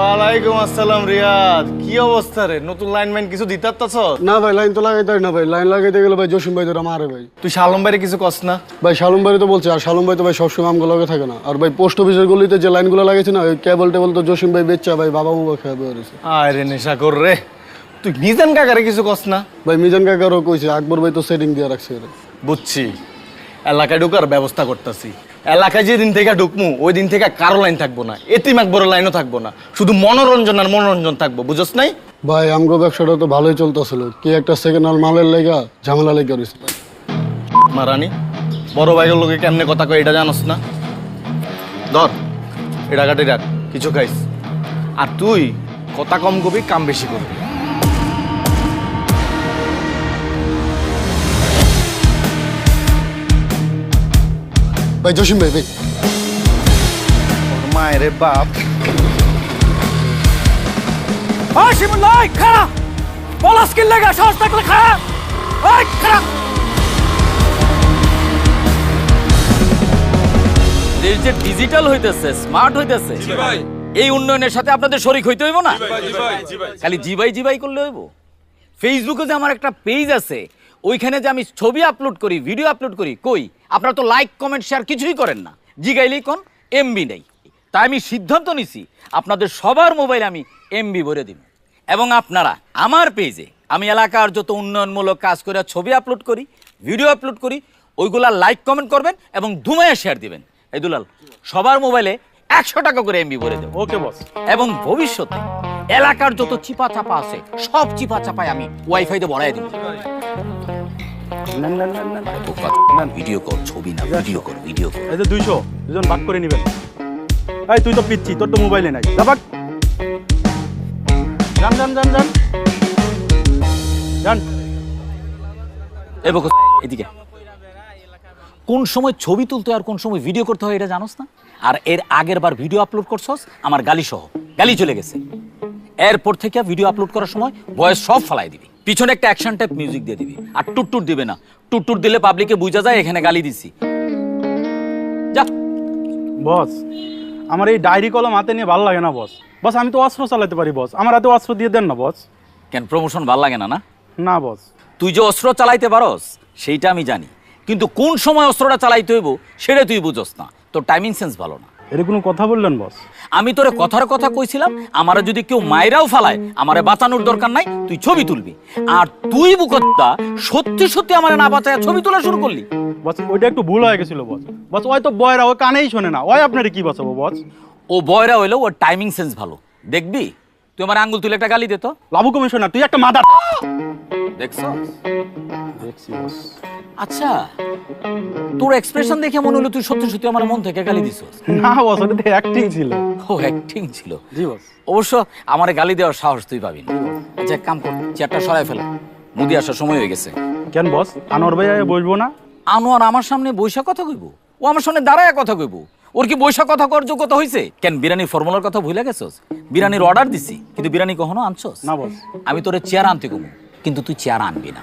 ওয়ালাইকুম আসসালাম রিয়াদ, কি অবস্থা রে? নতুন লাইনম্যান কিছু দিতারতাছ? না ভাই, লাইন তো লাগাইতে হয় না ভাই। লাইন লাগাইতে গেলে ভাই জসিম ভাই তোরা মারে ভাই। তুই শালম ভাইরে কিছু কস না? ভাই শালম ভাই তো বলছে, আর শালম ভাই তো ভাই সবসময় আমগুলো লগে থাকে না। আর ভাই পোস্ট অফিসের গলিতে যে লাইনগুলো লাগাইছে না, ওই কেবল টেবল তো জসিম ভাই বেচা ভাই বাবা মুবা খেয়ে বেরিয়েছে। আয় রে নেশা কর রে। তুই মিজান কাকারে কিছু কস না? ভাই মিজান কাকারও কইছে, আকবর ভাই তো সেটিং দিয়ে রাখছে। বুঝছি, এলাকায় ঢুকার ব্যবস্থা করতেছি। এলাকায় যেদিন থেকে ঢুকমু ওই দিন থেকে কারো লাইন থাকবো না, এতিম আকবর লাইনও থাকবো না, শুধু মনোরঞ্জন আর মনোরঞ্জন থাকবো, বুঝছ নাই? ভাই আমগো ব্যবসাটা তো ভালোই চলতেছিল, কি একটা সেকেন্ড হ্যান্ড মালের লেগা ঝামেলা লেগে রয়েছে। মারানি বড় ভাইয়ের লোকে কেমনে কথা কয় এটা জানোস না? ধর এটা কাটে রাখ, কিছু খাইস। আর তুই কথা কম করবি, কাম বেশি করবি। ভাই জসিম ভাই ভাই ওর মায়ের বাপ। শিমুল্লাহ খাড়া পলাশ কিল লাগা সাহস থাকলে খাড়া ওই খাড়া। দেশ যে ডিজিটাল হইতেছে, স্মার্ট হইতেছে, এই উন্নয়নের সাথে আপনাদের শরীক হইতে হইব না? খালি জিবাই করলে হইব? ফেসবুকে যে আমার একটা পেজ আছে, ওইখানে যে আমি ছবি আপলোড করি, ভিডিও আপলোড করি, কই আপনারা তো লাইক কমেন্ট শেয়ার কিছুই করেন না। জিগাইলেই কোন এমবি নেই। তাই আমি সিদ্ধান্ত নিছি আপনাদের সবার মোবাইলে আমি এমবি ভরে দিব। এবং আপনারা আমার পেজে আমি এলাকার যত উন্নয়নমূলক কাজ করে ছবি আপলোড করি, ভিডিও আপলোড করি, ওইগুলা লাইক কমেন্ট করবেন এবং ধুমাইয়া শেয়ার দিবেন। এই দুলাল, সবার মোবাইলে 100 টাকা করে এমবি ভরে দেব। ওকে বস। এবং ভবিষ্যতে এলাকার যত চিপা চাপা আছে সব চিপা চাপায় আমি ওয়াইফাই দিয়ে ভরাই দেব। ভিডিও কর, ছবি না, ভিডিও কর, ভিডিও কর। এই যে 200 দুজন ভাগ করে নেবেন। এই তুই তো পিচ্ছি, তোর তো মোবাইলে নাই। যা ভাগ। যান যান যান যান যান। এ বকো, এদিকে। কোন সময় ছবি তুলতে আর কোন সময় ভিডিও করতে হয় এটা জানোস না? আর এর আগের বার ভিডিও আপলোড করছস আমার গালি সহ, গালি চলে গেছে। এরপর থেকে ভিডিও আপলোড করার সময় ভয়েস সব ফালাই দিবি, পিছনে একটা অ্যাকশন টাইপ মিউজিক দিয়ে দিবি, আর টুটটুট দিবে না। টুটটুট দিলে পাবলিকে বুঝা যায় এখানে গালি দিছি। যা। বস, আমার এই ডায়েরি কলম হাতে নিয়ে ভালো লাগে না বস। বস আমি তো অস্ত্র চালাতে পারি বস, আমার হাতে অস্ত্র দিয়ে দেন না বস। কেন প্রমোশন ভাল লাগে না? না না বস। তুই যে অস্ত্র চালাইতে পারস সেইটা আমি জানি, কিন্তু কোন সময় অস্ত্রটা চালাইতে হইব সেটা তুই বুঝস না। তোর টাইমিং সেন্স ভালো না। এটা কোনো কথা বললেন বস? আমি তোরে কথার কথা কইছিলাম, আমারে যদি কেউ মাইরাও ফালায় আমারে বাঁচানোর দরকার নাই, তুই ছবি তুলবি। আর তুই বুকত্তা সত্যি সত্যি আমারে না বাঁচায় ছবি তোলা শুরু করলি। বস ওইটা একটু ভুল হয়ে গেছিল বস। বস ওই তো বয়রা, ওই কানেই শোনে না, ওই আপনারে কি বাঁচাবো বস? ও বয়রা হইলো, ওর টাইমিং সেন্স ভালো। দেখবি তুই আমার আঙ্গুল তুলে একটা গালি দে তো। লাবু কমিশনার তুই একটা মাদার। দেখছ? দেখছি বস। আচ্ছা, তোর এক্সপ্রেশন দেখে মনে হলো তুই সত্যি সত্যি আমার মন থেকে গালি দিছস। না বস, ওটা তো অ্যাক্টিং ছিল। ও অ্যাক্টিং ছিল? জি বস। অবশ্য আমারে গালি দেওয়ার সাহস তুই পাবি না। আচ্ছা এক কাম কর, চেয়ারটা সরাই ফেল, মুদি আসার সময় হয়ে গেছে। কেন বস, আনোয়ার ভাই বসবো না? আনোয়ার আমার সামনে বৈশা কথা কইব? ও আমার সামনে দাঁড়ায় কথা কইব? ওর কি বৈশা কথা কর যোগ্যতা হইছে? কেন বিরিয়ানির ফর্মুলার কথা ভুলে গেছস? বিরিয়ানির অর্ডার দিছি, কিন্তু বিরিয়ানি কখনো আনছস না বস। আমি তোরে চেয়ার আনতে কমু, কিন্তু তুই চেয়ার আনবি না।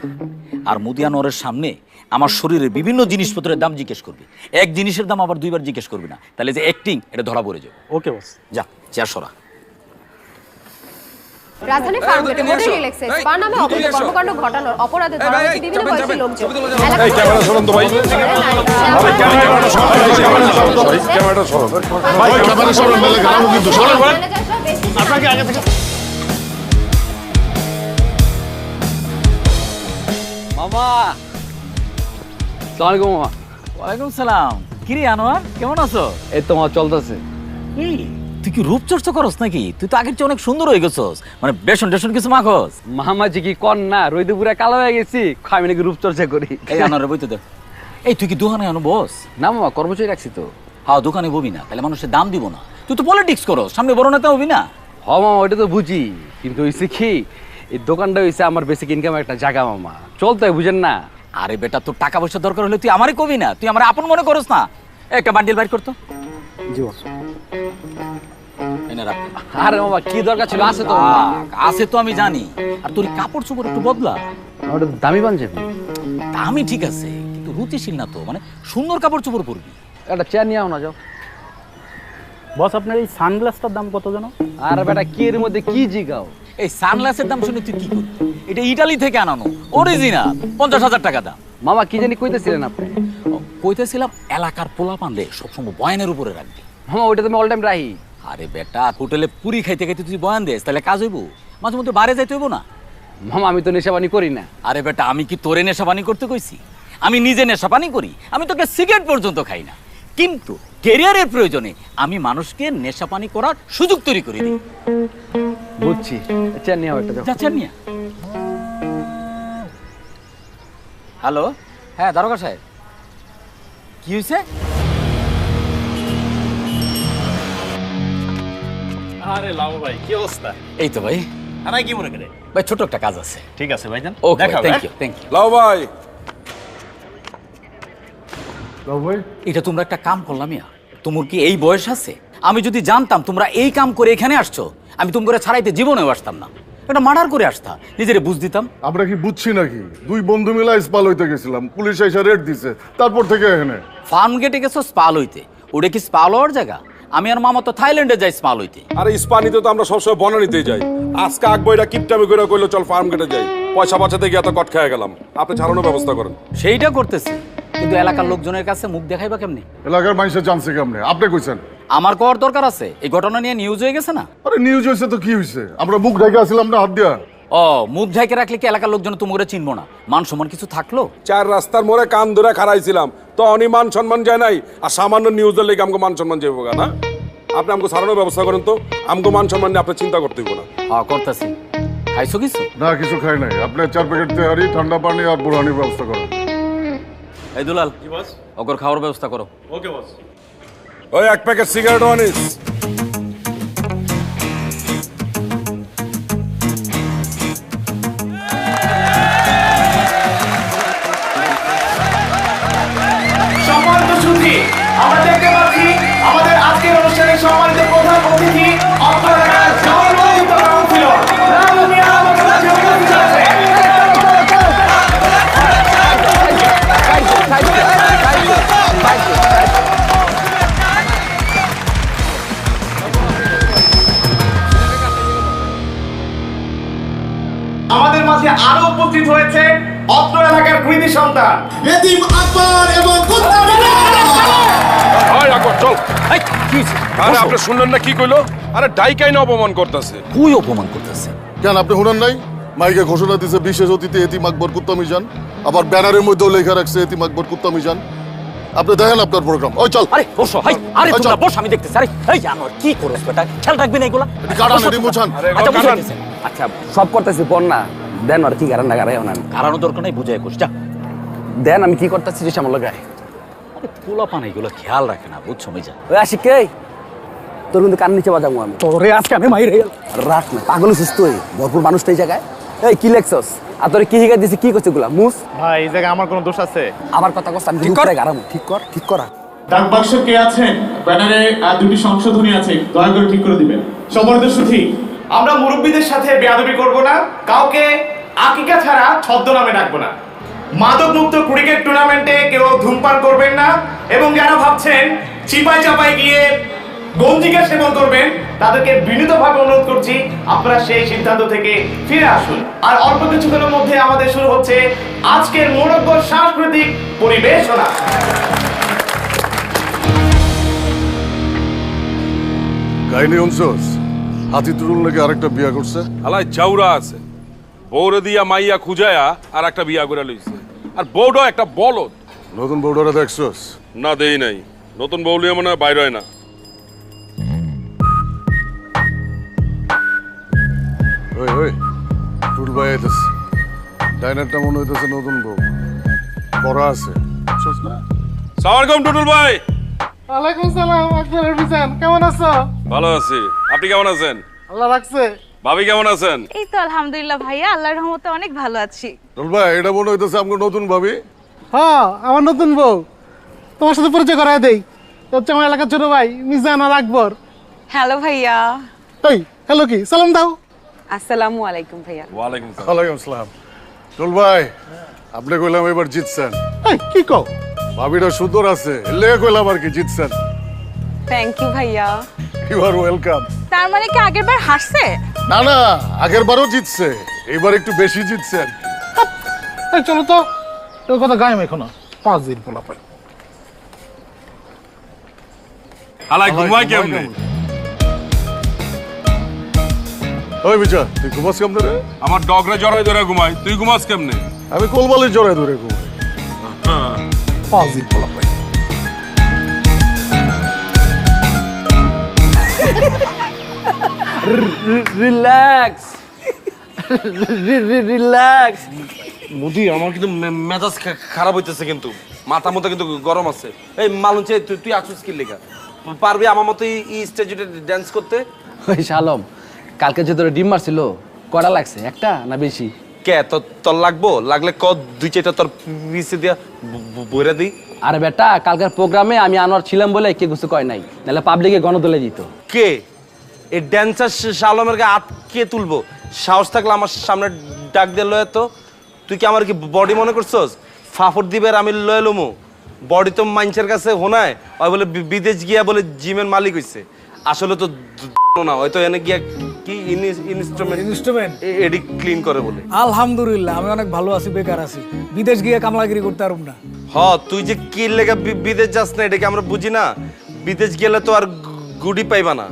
আর মুদি আনোয়ারের সামনে আমার শরীরের বিভিন্ন জিনিসপত্রের দাম জিজ্ঞেস করবি, এক জিনিসের দাম আবার দুইবার জিজ্ঞেস করবি না, তাহলে যে অ্যাক্টিং এটা ধরা পড়ে যাবে। ওকে বস। যা চেয়ার সরা। রাজধানী ফার্মগেটে মোটর রিল্যাক্সে স্পা নামে অবৈধ কর্মকাণ্ড ঘটানোর অপরাধে ধরা হয়েছে বিভিন্ন বয়সী লোকজন। এই ক্যামেরা সরান তো ভাই। আরে ক্যামেরাটা সরান, ক্যামেরাটা সরান ভাই, ক্যামেরা সরান, মেলে গেলাম কিন্তু সরান ভাই। আপনাকে আগে থেকে মামা। সালামালাইকুম মামা। ওয়ালাইকুম সালাম। কিরে আনোয়ার, কেমন আছো? এই তো মামা চলতেছে। এই তুই কি রূপচর্চা করস নাকি? তুই তো আগের চেয়ে অনেক সুন্দর হয়ে গেছস, মানে বেসন টেসন কিছু মাখস? মামাজি কি কর না, রইদে পুরা কালো হয়ে গেছি, আমি নাকি রূপচর্চা করি। এই আনোয়ারে বইতে দে। এই তুই কি দোকানে আনো বস? না মামা, কর্মচারী রাখছি তো। হ্যাঁ দোকানে ববি না, তাহলে মানুষের দাম দিব না। তুই তো পলিটিক্স করস, সামনে বড় নেতা হবি না? হ মামা, ওইটা তো বুঝি, কিন্তু হইছে কি, এই দোকানটা হইছে আমার বেসিক ইনকামের একটা জায়গা মামা, চলতে হয় বুঝেন না। আরে বেটা, তোর টাকা পয়সা দরকার হলে তুই আমারই কবি না, তুই আমার আপন মনে করস না। একটা বান্ডিল বাইর করতো। জি বস। এনে রাখ। আরে মামা কি দরকার ছিল, আছে তো। আছে তো আমি জানি। আর তোর কাপড় চোপড় একটু বদলা। ওটা দামি পাঞ্জাবি। দামি ঠিক আছে, কিন্তু রুচিশীল না তো, মানে সুন্দর কাপড় চোপড় পরবি। একটা চেয়ার নিয়ে আও না, যাও। বস আপনার এই সানগ্লাসটার দাম কত জানো? আর বেটা কি এর মধ্যে কি জিগাও? এই সানগ্লাসের দাম শুনে তুই কি করবি? এটা ইটালি থেকে আনানো অরিজিনাল, 50,000 টাকা দাম। মামা কি জানি কইতেছিলেন আপনি? কইতেছিলাম এলাকার পোলা পান্ডে সবসময় বয়ানের উপরে রাখবি। মামা ওইটা তুমি অল টাইম রাহি। আরে বেটা, হোটেলে পুরি খাইতে খাইতে তুই বয়ান দেস, তাহলে কাজ হইব? মাঝে মধ্যে বাইরে যাইতে হইব না? মামা আমি তো নেশাবানি করি না। আরে বেটা, আমি কি তোরে নেশাপানি করতে কইছি? আমি নিজে নেশাপানি করি, আমি তোকে সিগারেট পর্যন্ত খাই না, কিন্তু ক্যারিয়ারের প্রয়োজনে আমি মানুষকে নেশাপানি করার সুযোগ তৈরি করে দিই। বুঝছি। আচ্ছা নিয়ে একটা দাও। যাচ্ছেন নিয়ে। হ্যালো, হ্যাঁ দারোগা সাহেব, কি হয়েছে? আরে লাভু ভাই, কি অবস্থা? এই তো ভাই, আনাই কি মনে করে? ভাই ছোট একটা কাজ আছে। ঠিক আছে ভাইজান, ওকে, দেখা হবে, থ্যাংক হ্যাঁ? You, thank you. লাও ভাই, এটা তোমরা একটা কাম করলাম ইয়া, তোমার কি এই বয়স আছে? আমি যদি জানতাম তোমরা এই কাম করে এখানে আসছো, আমি তোমরা ছাড়াইতে জীবনেও আসতাম না। এটা মার্ডার করে আসতা, নিজেরে বুঝ দিতাম। আমরা কি বুঝছি নাকি? দুই বন্ধু মিলে স্পাল হইতে গেছিলাম, পুলিশ এসে রেড দিছে, তারপর থেকে এখানে। ফার্ম গেটে গেছো স্পাল হইতে, ওটা কি স্পাল হওয়ার জায়গা? আমি আর মামা তো থাইল্যান্ডে যাই স্পাল হইতে। আরে ইস্পানিতে তো আমরা সবসময় বনানিতেই যাই। আজকে আকবইটা কিপটামি করে কইলো চল ফার্ম গেটে যাই, পয়সা বাঁচাতে গিয়ে এত কট খেয়ে গেলাম। আপনি ছাড়ানোর ব্যবস্থা করেন। সেইটা করতেছি, কিন্তু এলাকার লোকজনের কাছে মুখ দেখাইবা কেমনি? এলাকার মানুষের জানছে কেমনে? আপনি কইছেন। আমার কর দরকার আছে, এই ঘটনা নিয়ে নিউজ হয়ে গেছে না? আরে নিউজ হয়েছে তো কি হয়েছে? আমরা মুখ ঢেকে আসছিলাম না হাত দিয়া। ও, মুখ ঢেকে রাখলে কি এলাকার লোকজন তোমরা চিনবো না? মান সম্মান কিছু থাকলো? চার রাস্তার মোড়ে কান ধরে খাড়াইছিলাম, তো অনিমান সম্মান যায় নাই, আর সামান্য নিউজের লেগে আমাকে মান সম্মান যাবো না? আপনি আমাকে ছাড়ানোর ব্যবস্থা করেন তো, আমাকে মান সম্মান নিয়ে আপনি চিন্তা করতে হইব না। হ্যাঁ করতেছি। খাইছো কিছু? না, কিছু খাই নাই। আপনি 4 প্যাকেট তেহারি, ঠান্ডা পানি আর বুড়ানির ব্যবস্থা করেন। এই দুলাল, কি বস? ওকর খাওয়ার ব্যবস্থা করো। ওকে বস। ওই 1 প্যাকেট সিগারেট আনিস। সম্মানিত সুধী, আমরা দেখতে পাচ্ছি আমাদের আজকের অনুষ্ঠানে সম্মানিত প্রধান অতিথি অত্র এলাকার জনপ্রিয় কাউন্সিলর রামু মিয়া আমাদের মাঝে উপস্থিত আছেন। আমাদের মাঝে আরো উপস্থিত হয়েছে অত্র এলাকার কৃতি সন্তান এতিম আকবর এবং হয় আকবর, চল। এই, কি হইছে? আরে আপনি শুনলেন না কি কইলো? আরে ডাইকাইন অপমান করতেছে। তুই অপমান করতেছে। কেন আপনি শুনেন নাই? মাইকে ঘোষণা দিছে বিশেষ অতিথি এতিম আকবর কুত্তা মিজান, আবার ব্যানারের মধ্যেও লেখা রাখছে এতিম আকবর কুত্তা মিজান। আপনি দেখেন আপনার প্রোগ্রাম। ওই চল। আরে বসো, হাই, আরে আচ্ছা। তোমরা বস, আমি দেখতেছি। আরে এই জানোয়ার, কি করছ বেটা? খেয়াল রাখবি না এগুলা? কাটান, এটি মুছান। আচ্ছা, বুঝাইতেছে। আচ্ছা সব করতেছি বন্যা দেন আর কি কারণ না গাড়াই না কারণ দরকার নাই, বুঝাই কোস যা। দেন আমি কি করতেছি যে সামলা গায়ে। আরে পোলা পান এগুলো খেয়াল রাখে না, বুঝছো মিজা? ওই আশিক কে তোর কিন্তু কান নিচে বাজাবো আমি। তোরে আজকে আমি মাইরে গেল। রাখ না, পাগল সুস্থ হই, ভরপুর মানুষ তো এই জায়গায়। এই কি লেখছস? আর তোরে কি হিগা দিছি, কি করছে গুলা মুস? ভাই, এই জায়গায় আমার কোনো দোষ আছে? আমার কথা কস, আমি ঠিক করে গারাম। ঠিক কর, ঠিক করা। ডাক বাক্স কে আছেন? ব্যানারে দুটি সংশোধনী আছে, দয়া করে ঠিক করে দিবেন। সম্মানিত সুধী, আমরা মুরব্বীদের সাথে বেয়াদবি করব না, কাউকে আকিকা ছাড়া ছদ্মনামে ডাকবো না। মাদক মুক্ত ক্রিকেট টুর্নামেন্টে কেউ ধূমপান করবেন না, এবং যারা ভাবছেন চিপাই চাপাই গিয়ে গঞ্জিকা সেবন করবেন, তাদেরকে বিনীতভাবে অনুরোধ করছি আপনারা সেই সিদ্ধান্ত থেকে ফিরে আসুন। আর অল্প কিছুক্ষণের মধ্যে আমাদের শুরু হচ্ছে আজকের মনোজ্ঞ সাংস্কৃতিক পরিবেশনা। কাহিনী অংশস হাতি তুরুল নাকি আরেকটা বিয়া করছে। হালাই জাউরা আছে, বউরে দিয়া মাইয়া খুঁজায়া আর একটা বিয়া করে লইছে, আর বউটা একটা বলদ। নতুন বউডারা দেখছস? না দেই নাই, নতুন বউ লিয়ে মনে হয় বাইরে হয় না। ওই ওই টুর ভাই আইতেছে, ডাইনারটা মনে হইতেছে নতুন বউ, করা আছে বুঝছস না? সালাম আলাইকুম টুটুল ভাই। ওয়ালাইকুম সালাম আকবর মিজান, কেমন আছো? ভালো আছি, আপনি কেমন আছেন? আল্লাহ রাখছে। ভাবি কেমন আছেন? এই তো আলহামদুলিল্লাহ ভাইয়া, আল্লাহর রহমতে অনেক ভালো আছি। টুল ভাই, এটা মনে হইতেছে আমাকে নতুন ভাবি। হ্যাঁ, আমার নতুন বউ। তোমার সাথে পরিচয় করায় দেই, হচ্ছে আমার এলাকার ছোট ভাই মিজান আর আকবর। হ্যালো ভাইয়া। এই হ্যালো, কি সালাম দাও। আসসালামু আলাইকুম ভাইয়া। ওয়ালাইকুম সালাম। ওয়ালাইকুম আসসালাম। টুল ভাই, আপনি কইলাম এবার জিতছেন। এই কি কও? ভাবিটা সুন্দর আছে, লেগে কইলাম আর কি জিতছেন। থ্যাংক ইউ ভাইয়া। You are welcome. তার মানে কি আগের বার হাসছে? না না, আগের বারও জিতছে, এবার একটু বেশি জিতছে আর কি। এই চলো তো, তোর কথা গায়ে মেখো না, 5 দিন পোলা পাই। হালাই ঘুমাই কেমনে? ওই বিচা, তুই ঘুমাস কেমনে রে? আমার ডগরা জড়াই ধরে ঘুমাই, তুই ঘুমাস কেমনে? আমি কোলবালির জড়ায় ধরে ঘুমাই। 5 দিন পোলা পাই। Relax relax. মুদি আমার কিন্তু মেজাজ খারাপ হইতেছে, কিন্তু মাথা মতো কিন্তু গরম আছে। এই মালুঞ্চে তুই আসছিস কি লেখা? পারবি আমার মতো এই স্টেজে ড্যান্স করতে? ওই শালম, কালকে যে তোর ডিম মারছিল কটা লাগছে, একটা না বেশি? কে তোর লাগবো? লাগলে ক 2-4টা তোর পিছে দিয়া বইরা দিই। আরে বেটা, কালকের প্রোগ্রামে আমি আনোয়ার ছিলাম বলে কে কিছু কয় নাই, নাহলে পাবলিকে গণদলে দিত। কে এই ড্যান্সার শালমের গায়ে আটকে তুলবো? সাহস থাকলে আমার সামনে ডাক দিয়ে লয়ে তো। তুই কি আমার কি বডি মনে করছস? ফাফড় দিবে আর আমি লয়ে লমু? বডি তো মানুষের কাছে হোনায়, ওই বলে বিদেশ গিয়া বলে জিমের মালিক হইছে। আসলে তো না, হয়তো এনে গিয়া কি ইনস্ট্রুমেন্ট এডি ক্লিন করে বলে। আলহামদুলিল্লাহ আমি অনেক ভালো আছি, বেকার আছি, বিদেশ গিয়ে কামলাগিরি করতে পারব না। তুই যে কি লেগে বিদেশ যাস না এটাকে আমরা বুঝি না। বিদেশ গেলে তো আর গুডি পাইবা না।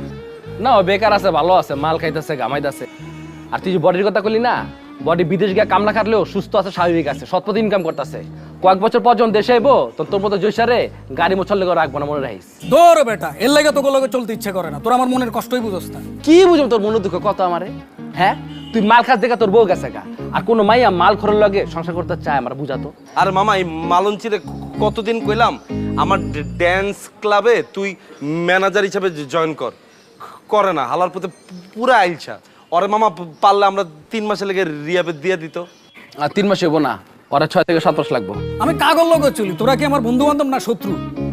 না, ও বেকার আছে, ভালো আছে, মাল খাইতেছে, গামাইতেছে। আর তুই যে বডির কথা কইলি না, বডি বিদেশ গিয়ে কামলা খাটলেও সুস্থ আছে, স্বাভাবিক আছে, সৎপথে ইনকাম করতেছে। কয়েক বছর পর যখন দেশে আইবো তোর মতো জৈসারে গাড়ি মোছার লেগে রাখবো না, মনে রাখিস। দৌড় বেটা, এর লাগে তোকে লগে চলতে ইচ্ছে করে না। তোর আমার মনের কষ্টই বুঝোস না। কি বুঝম তোর মনের দুঃখ কত আমারে? হ্যাঁ, তুই মাল খাস দেখা তোর বউ গেছে গা, আর কোনো মাইয়া মাল খরের লগে সংসার করতে চায় আমার বুঝাতো? আর মামা এই মালঞ্চিরে কতদিন কইলাম আমার ড্যান্স ক্লাবে তুই ম্যানেজার হিসেবে জয়েন করে না। হালার পথে পুরা আইলছা। ওরে মামা পারলে আমরা 3 মাসে লেগে রিয়াবে দিয়ে দিত। আর 3 মাস হইব না, ওরা 6 থেকে 7 মাস লাগবো। আমি কাগজ লগে চলি, তোরা কি আমার বন্ধু বান্ধব না শত্রু?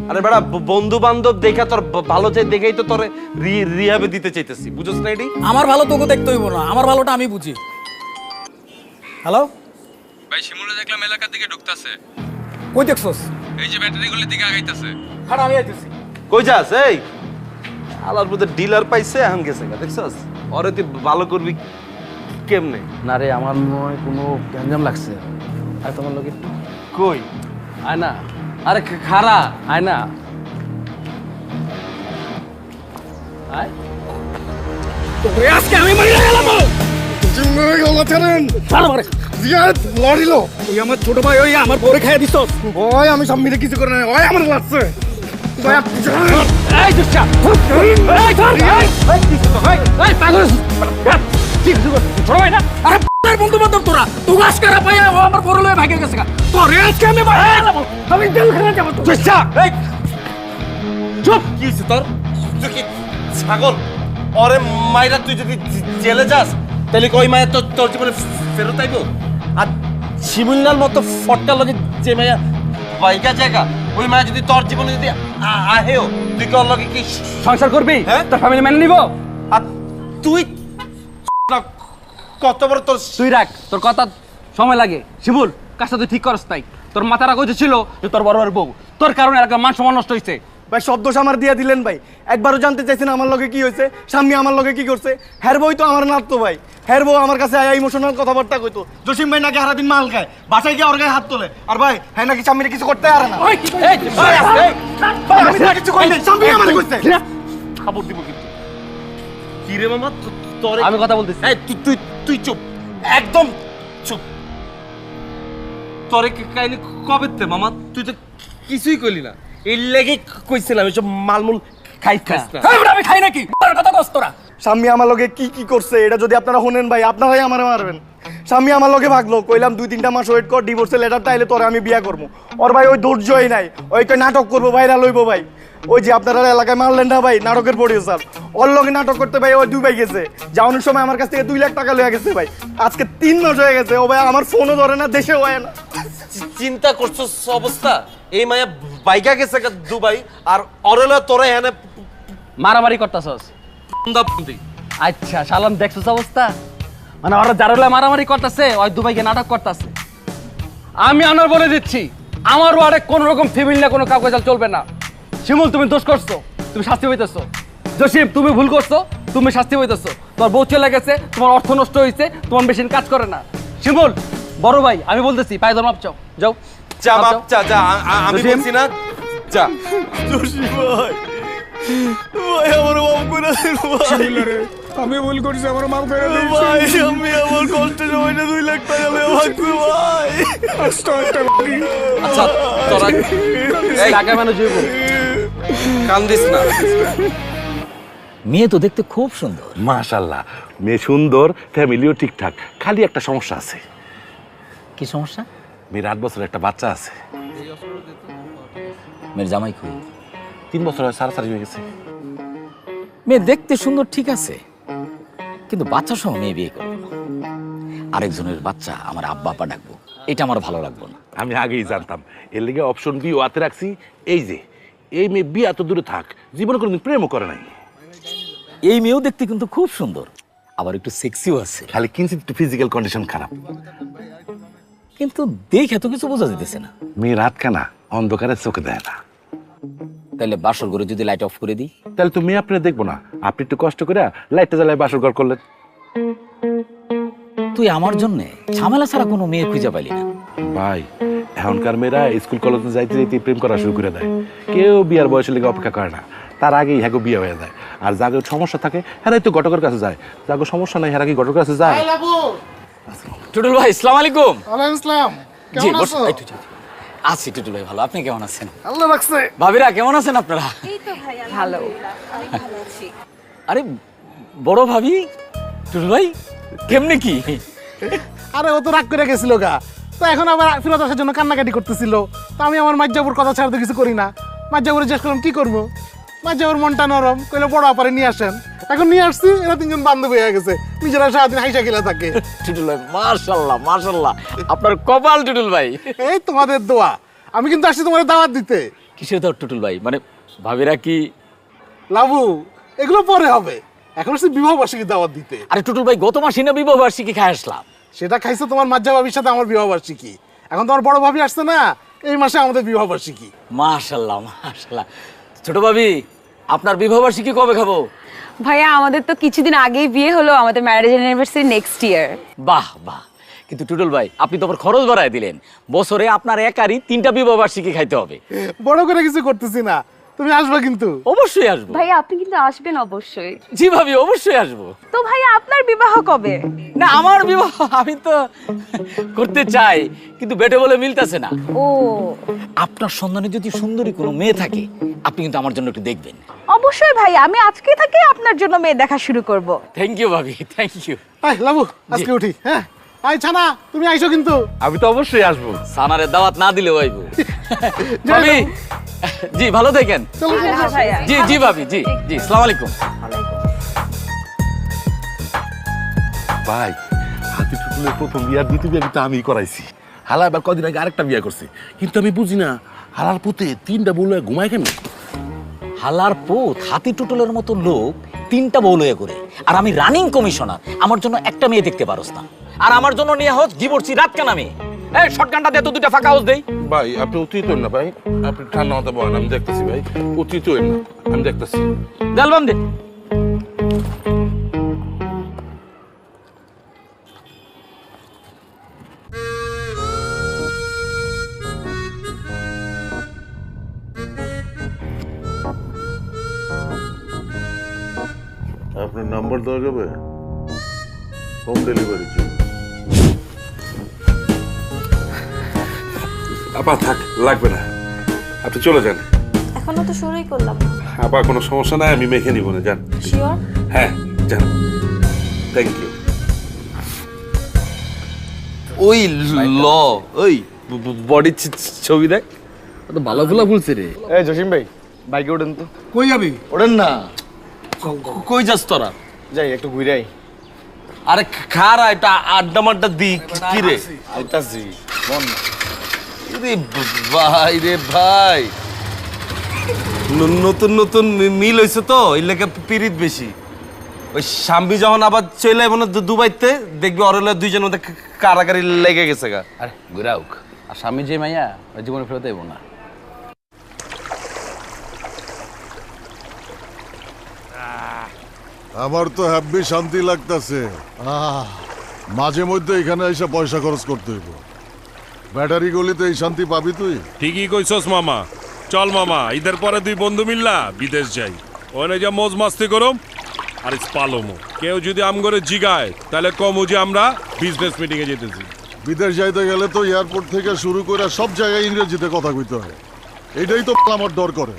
আরে বেটা, বন্ধু বান্ধব দেখা তোর ভালো চাই দেখেই তো তোরে রিয়াবে দিতে চাইতেছি, বুঝছ না? এটি আমার ভালো তোকে দেখতে হইব না, আমার ভালোটা আমি বুঝি। হ্যালো ভাই, শিমুলে দেখলাম এলাকার দিকে ঢুকতাছে। কই দেখছস? এই যে ব্যাটারি গুলির দিকে আগাইতাছে। হাড় আমি আইতেছি। কই যাস? এই আলার পথে ডিলার পাইছে, এখন গেছে গা, দেখছস? ওরে তুই ভালো করবি কেমনে? না রে, আমার মনে হয় কোনো গ্যাঞ্জাম লাগছে। আর তোমার লোকে কই আয় না। আরে খারা আয় না, আয়। তোরে আজকে আমি মাইরা গেলাম। জিম্মাই গলা ছাড়েন। ছাড় মারে। জিয়াদ লড়িলো। ওই আমার ছোট ভাই, ওই আমার বড় খাইয়া দিছস। ওই আমি সামনে কিছু করে না, ওই আমার লাগছে। এই দুচ্চা, এই ধর, এই পাগল, ঠিক ছোট ভাই না? আরে বন্ধু বান্ধব তোরা, তুই আজকারা পাইয়া ও আমার বড় লয়ে ভাগে গেছে গা। তোরে আজকে আমি মাইরা গেলাম। আমি জেলখানা যাব। দুচ্চা, এই চুপ। কি হইছে তোর? তুই কি ছাগল? ওরে মাইরা তুই যদি জেলে যাস তাহলে কই মায়া তোর জীবনে ফেরত আইব? আর শিমুলনার মতো ফটকা লগে যে মায়া বাইকা জায়গা, ওই মায়া যদি তোর জীবনে যদি আহেও, তুই কি ওর লগে কি সংসার করবি? হ্যাঁ, তোর ফ্যামিলি মেনে নিব? আর তুই কত বড় তোর। তুই রাখ, তোর কথা সময় লাগে। শিমুল, কাজটা তুই ঠিক করস নাই। তোর মাথার আগে ছিল যে তোর বড় বড় বউ, তোর কারণে এলাকার মান সম্মান নষ্ট হয়েছে। ভাই সব দোষ আমার দিয়ে দিলেন ভাই। একবারও জানতে চাইছেন আমার লগে কি হয়েছে, স্বামী আমার লগে কি করছে? হের বই তো আমার নাতো ভাই। হের বউ আমার কাছে আয়া ইমোশনাল কথাবার্তা কইতো। জসিম ভাই নাকি সারাদিন মাল খায়, বাসায় গিয়ে ওর গায়ে হাত তোলে। আর ভাই হ্যাঁ নাকি স্বামীরে কিছু করতে পারে না। আমি কিছু করি নাই, স্বামী আমার কইছে। খবর দিব কিন্তু। কি রে মামা তোর? আমি কথা বলতেছি। এই তুই তুই চুপ, একদম চুপ। তোরে কাহিনী কবে তে মামা? তুই তো কিছুই কইলি না। এই লেগে কইছিলাম এসব মালমূল খাইস না। আমি খাই নাকি? কথা কস তোরা। স্বামী আমার লগে কি কি করছে এটা যদি আপনারা শুনেন ভাই, আপনারাই আমারে মারবেন। স্বামী আমার লগে ভাগলো, কইলাম 2-3টা মাস ওয়েট কর, ডিভোর্সের লেটার তাইলে তোরে আমি বিয়া করবো। ওর ভাই ওই ধৈর্যই নাই, ওই নাটক করবো, ভাইরাল লইবো ভাই। ওই যে আপনারা এলাকায় মারলেন না ভাই, নাটকের প্রডিউসার, ওর লগে নাটক করতে ভাই ওই দুবাই গেছে। যাওয়ানোর সময় আমার কাছ থেকে 2 লাখ টাকা লইয়া গেছে ভাই। আজকে 3 মাস হয়ে গেছে, ও ভাই আমার ফোনও ধরে না, দেশেও হয় না। চিন্তা করছো অবস্থা? এই মায়া বাইকা গেছে দুবাই, আর অরেলা তোরে এনে মারামারি করতেছস। আচ্ছা শালাম, দেখছস অবস্থা? মানে ওরা যারা মারামারি করতেছে, ওই দুবাইকে নাটক করতেছে। আমি আনার বলে দিচ্ছি, আমার ওয়ার্ডে কোন রকম ফ্যামিলি না কোনো কাউকে চলবে না। শিমুল, তুমি দোষ করছো, তুমি শাস্তি হইতেছো। জসিম তুমি ভুল করছো, তুমি শাস্তি পাইতেছো। তোমার বউ চলে গেছে, তোমার অর্থ নষ্ট হয়েছে, তোমার মেশিন কাজ করে না। শিমুল বড় ভাই আমি বলতেছি পায়ে ধর মাপ চাও, যাও যা মাপ চা, যা আমি জসিম। বলছি না, যা। জসিম ভাই, ভাই আমার মাফ করে দেন ভাই। আমি ভুল করছি, আমার মাফ করে দিন ভাই আমি আমার কষ্টের সময়টা 2 লাখ টাকা ভাগছি ভাই। আচ্ছা তোরা এই টাকা মানুষ হইব। কান্দিস না। মেয়ে তো দেখতে খুব সুন্দর। মাশাআল্লাহ, মেয়ে সুন্দর, ফ্যামিলিও ঠিকঠাক, খালি একটা সমস্যা আছে। কি সমস্যা? মেয়ের 8 বছরের একটা বাচ্চা আছে। মেয়ের জামাই কই? 3 বছর হয় সারাসারি হয়ে গেছে। মেয়ে দেখতে সুন্দর ঠিক আছে, কিন্তু বাচ্চা সহ মেয়ে বিয়ে করবো না। আরেকজনের বাচ্চা আমার আব্বা আপা ডাকবো, এটা আমার ভালো লাগবে না। আমি আগেই জানতাম, এর লেগে অপশন বি হাতে রাখছি। এই যে এই মেয়ে বিয়ে এত দূরে থাক, জীবনে কোনোদিন প্রেমও করে নাই। এই মেয়েও দেখতে কিন্তু খুব সুন্দর, আবার একটু সেক্সিও আছে, খালি কিঞ্চিত একটু ফিজিক্যাল কন্ডিশন খারাপ। কিন্তু দেখে এত কিছু বোঝা যেতেছে না। মেয়ের হাতখানা অন্ধকারে চোখে দেয় না। তাহলে বাসর ঘরে যদি লাইট অফ করে দিই? তাহলে তো মেয়ে আপনি দেখবো না, আপনি একটু কষ্ট করে লাইটটা জ্বালায় বাসর ঘর করলেন। তুই আমার জন্যে ঝামেলা ছাড়া কোনো মেয়ে খুঁজে পাইলি না। ভাই এখনকার মেয়েরা স্কুল কলেজে যাইতে যাইতে প্রেম করা শুরু করে দেয়। কেউ বিয়ার বয়সের লেগে অপেক্ষা করে না, তার আগেই হ্যাগো বিয়ে হয়ে যায়। আর যাদের সমস্যা থাকে হ্যাঁ তো ঘটকের কাছে যায়, যাগো সমস্যা নাই হ্যাঁ কি ঘটকের কাছে যায়। টুটুল ভাই আসসালামু আলাইকুম। ওয়ালাইকুম আসসালাম, জি কেমন আছো? আছি টুটুল ভাই, ভালো। আপনি কেমন আছেন? আল্লাহ রাখছে। ভাবিরা কেমন আছেন আপনারা? এই তো ভাই ভালো, আমি ভালো আছি। আরে বড় ভাবি, টুটুল ভাই কেমনে কি? আরে ও তো রাগ করে গেছিল গা, তো এখন আবার ফেরত আসার জন্য কান্নাকাটি করতেছিল। তো আমি আমার মাজ্জাবুর কথা ছাড়া তো কিছু করি না। মাজ্জাবুর জিজ্ঞেস করলাম কি করবো, মাজ্জাবুর মনটা নরম, কইলো বড় আপারে নিয়ে আসেন। এখন নিয়ে আসছি, এরা 3 জন বান্ধবী হয়ে গেছে, নিজেরা সারাদিন হাইসা খেলা থাকে। টুটুল ভাই মাশাআল্লাহ মাশাআল্লাহ, আপনার কপাল টুটুল ভাই। এই তোমাদের দোয়া, আমি কিন্তু আসছি তোমার দাওয়াত দিতে। কিসের দাওয়াত টুটুল ভাই? মানে ভাবিরা কি? লাবু এগুলো পরে হবে, এখন আসছি বিবাহ বার্ষিকী দাওয়াত দিতে। আরে টুটুল ভাই গত মাসে না বিবাহ বার্ষিকী খাই আসলাম। সেটা খাইছো তোমার মাজ্জা ভাবির সাথে আমার বিবাহ বার্ষিকী, এখন তোমার বড় ভাবি আসছে না, এই মাসে আমাদের বিবাহ বার্ষিকী। মাশাআল্লাহ মাশাআল্লাহ। ছোট ভাবি আপনার বিবাহ বার্ষিকী কবে খাবো? ভাইয়া আমাদের তো কিছুদিন আগেই বিয়ে হলো, আমাদের ম্যারেজ অ্যানিভার্সারি নেক্সট ইয়ার। বাহ বাহ, কিন্তু টুটুল ভাই আপনি তো আবার খরচ বাড়ায় দিলেন। বছরে আপনার একারই 3টা বিবাহ বার্ষিকী খাইতে হবে। বড় করে কিছু করতেছি না, তুমি আসবে কিন্তু। অবশ্যই আসবো। ভাইয়া আপনি কিন্তু আসবেন অবশ্যই। জি ভাবি অবশ্যই আসবো। তো ভাইয়া আপনার বিবাহ কবে? না আমার বিবাহ আমি তো করতে চাই, কিন্তু বেটে বলে মিলতেছে না। ও আপনার সন্ধানে যদি সুন্দরী কোনো মেয়ে থাকে আপনি কিন্তু আমার জন্য একটু দেখবেন। অবশ্যই ভাইয়া, আমি আজকে থেকে আপনার জন্য মেয়ে দেখা শুরু করব। থ্যাংক ইউ ভাবি, থ্যাংক ইউ। আই লাবু আজকে উঠি। হ্যাঁ আই ছানা তুমি আইছো কিন্তু। আমি তো অবশ্যই আসবো। সানারের দাওয়াত না দিলেও আইব। ভাবি জি ভালো থাকেন। জি জি ভাবি, জি জি আসসালামু আলাইকুম। ভাই হাতি টুটুলের প্রথম বিয়ার দ্বিতীয় বিয়া কিন্তু আমি করাইছি। হালা এবার কদিন আগে আরেকটা বিয়া করছি, কিন্তু আমি বুঝি না হালার পুতে 3টা বউ লয়ে ঘুমায় কেন? হালার পুত হাতি টুটুলের মতো লোক 3টা বউ লয়ে করে, আর আমি রানিং কমিশনার, আমার জন্য একটা মেয়ে দেখতে পারোস না, আর আমার জন্য নিয়ে হোক ডিভোর্সি রাত কেন আমি? এই শর্টগানটা দে তো 2টা ফাঁকা হাউস দেই। ভাই আপনি অতীত হন না ভাই, আপনি ঠান্ডা হতে বলেন, আমি দেখতেছি ভাই। অতীত হন না, আমি দেখতেছি। অ্যালবাম দে। আপনার নাম্বার দেওয়া যাবে? Home delivery. আপা থাক, লাগবে না, আপনি চলে যান। এখনো তো শুরুই করলাম। আপা কোনো সমস্যা নাই, আমি মেখে নিব না, যান। শিওর? হ্যাঁ যান, থ্যাংক ইউ। ওই ল ওই বডির ছবি দেখ, তো ভালো ফুলা ফুলছে রে। এই জসিম ভাই বাইকে ওঠেন তো। কই যাবি? ওঠেন না। কই যাস তোরা? যাই একটু ঘুরে আই। আরে খারা এটা আড্ডা মাড্ডা দি কি রে? আইতাছি বল না। রে ভাই রে ভাই, নতুন নতুন মিল হয়েছে তো, এই লেগে পিরিত বেশি। ওই স্বামী যখন আবার চলে মনে দুবাইতে দেখবি অরেলে 2জনের মধ্যে কারাকারি লেগে গেছে গা। আরে ঘুরাউক, আর স্বামী যে মাইয়া ওই জীবনে ফেরত দেবো না। আমার তো হ্যাপি শান্তি লাগতেছে মাঝে মধ্যে এখানে এসে পয়সা খরচ করতে হইব ব্যাটারি গলিতে এই শান্তি পাবি তুই ঠিকই কইছস মামা চল মামা ঈদের পরে দুই বন্ধু মিললা বিদেশ যাই ওখানে যা মজ মাস্তি করম আর পালমো কেউ যদি আম করে জিগায় তাহলে কমু যে আমরা বিজনেস মিটিং এ যেতেছি বিদেশ যাইতে গেলে তো এয়ারপোর্ট থেকে শুরু করে সব জায়গায় ইংরেজিতে কথা কইতে হয় এটাই তো আমার ডর করে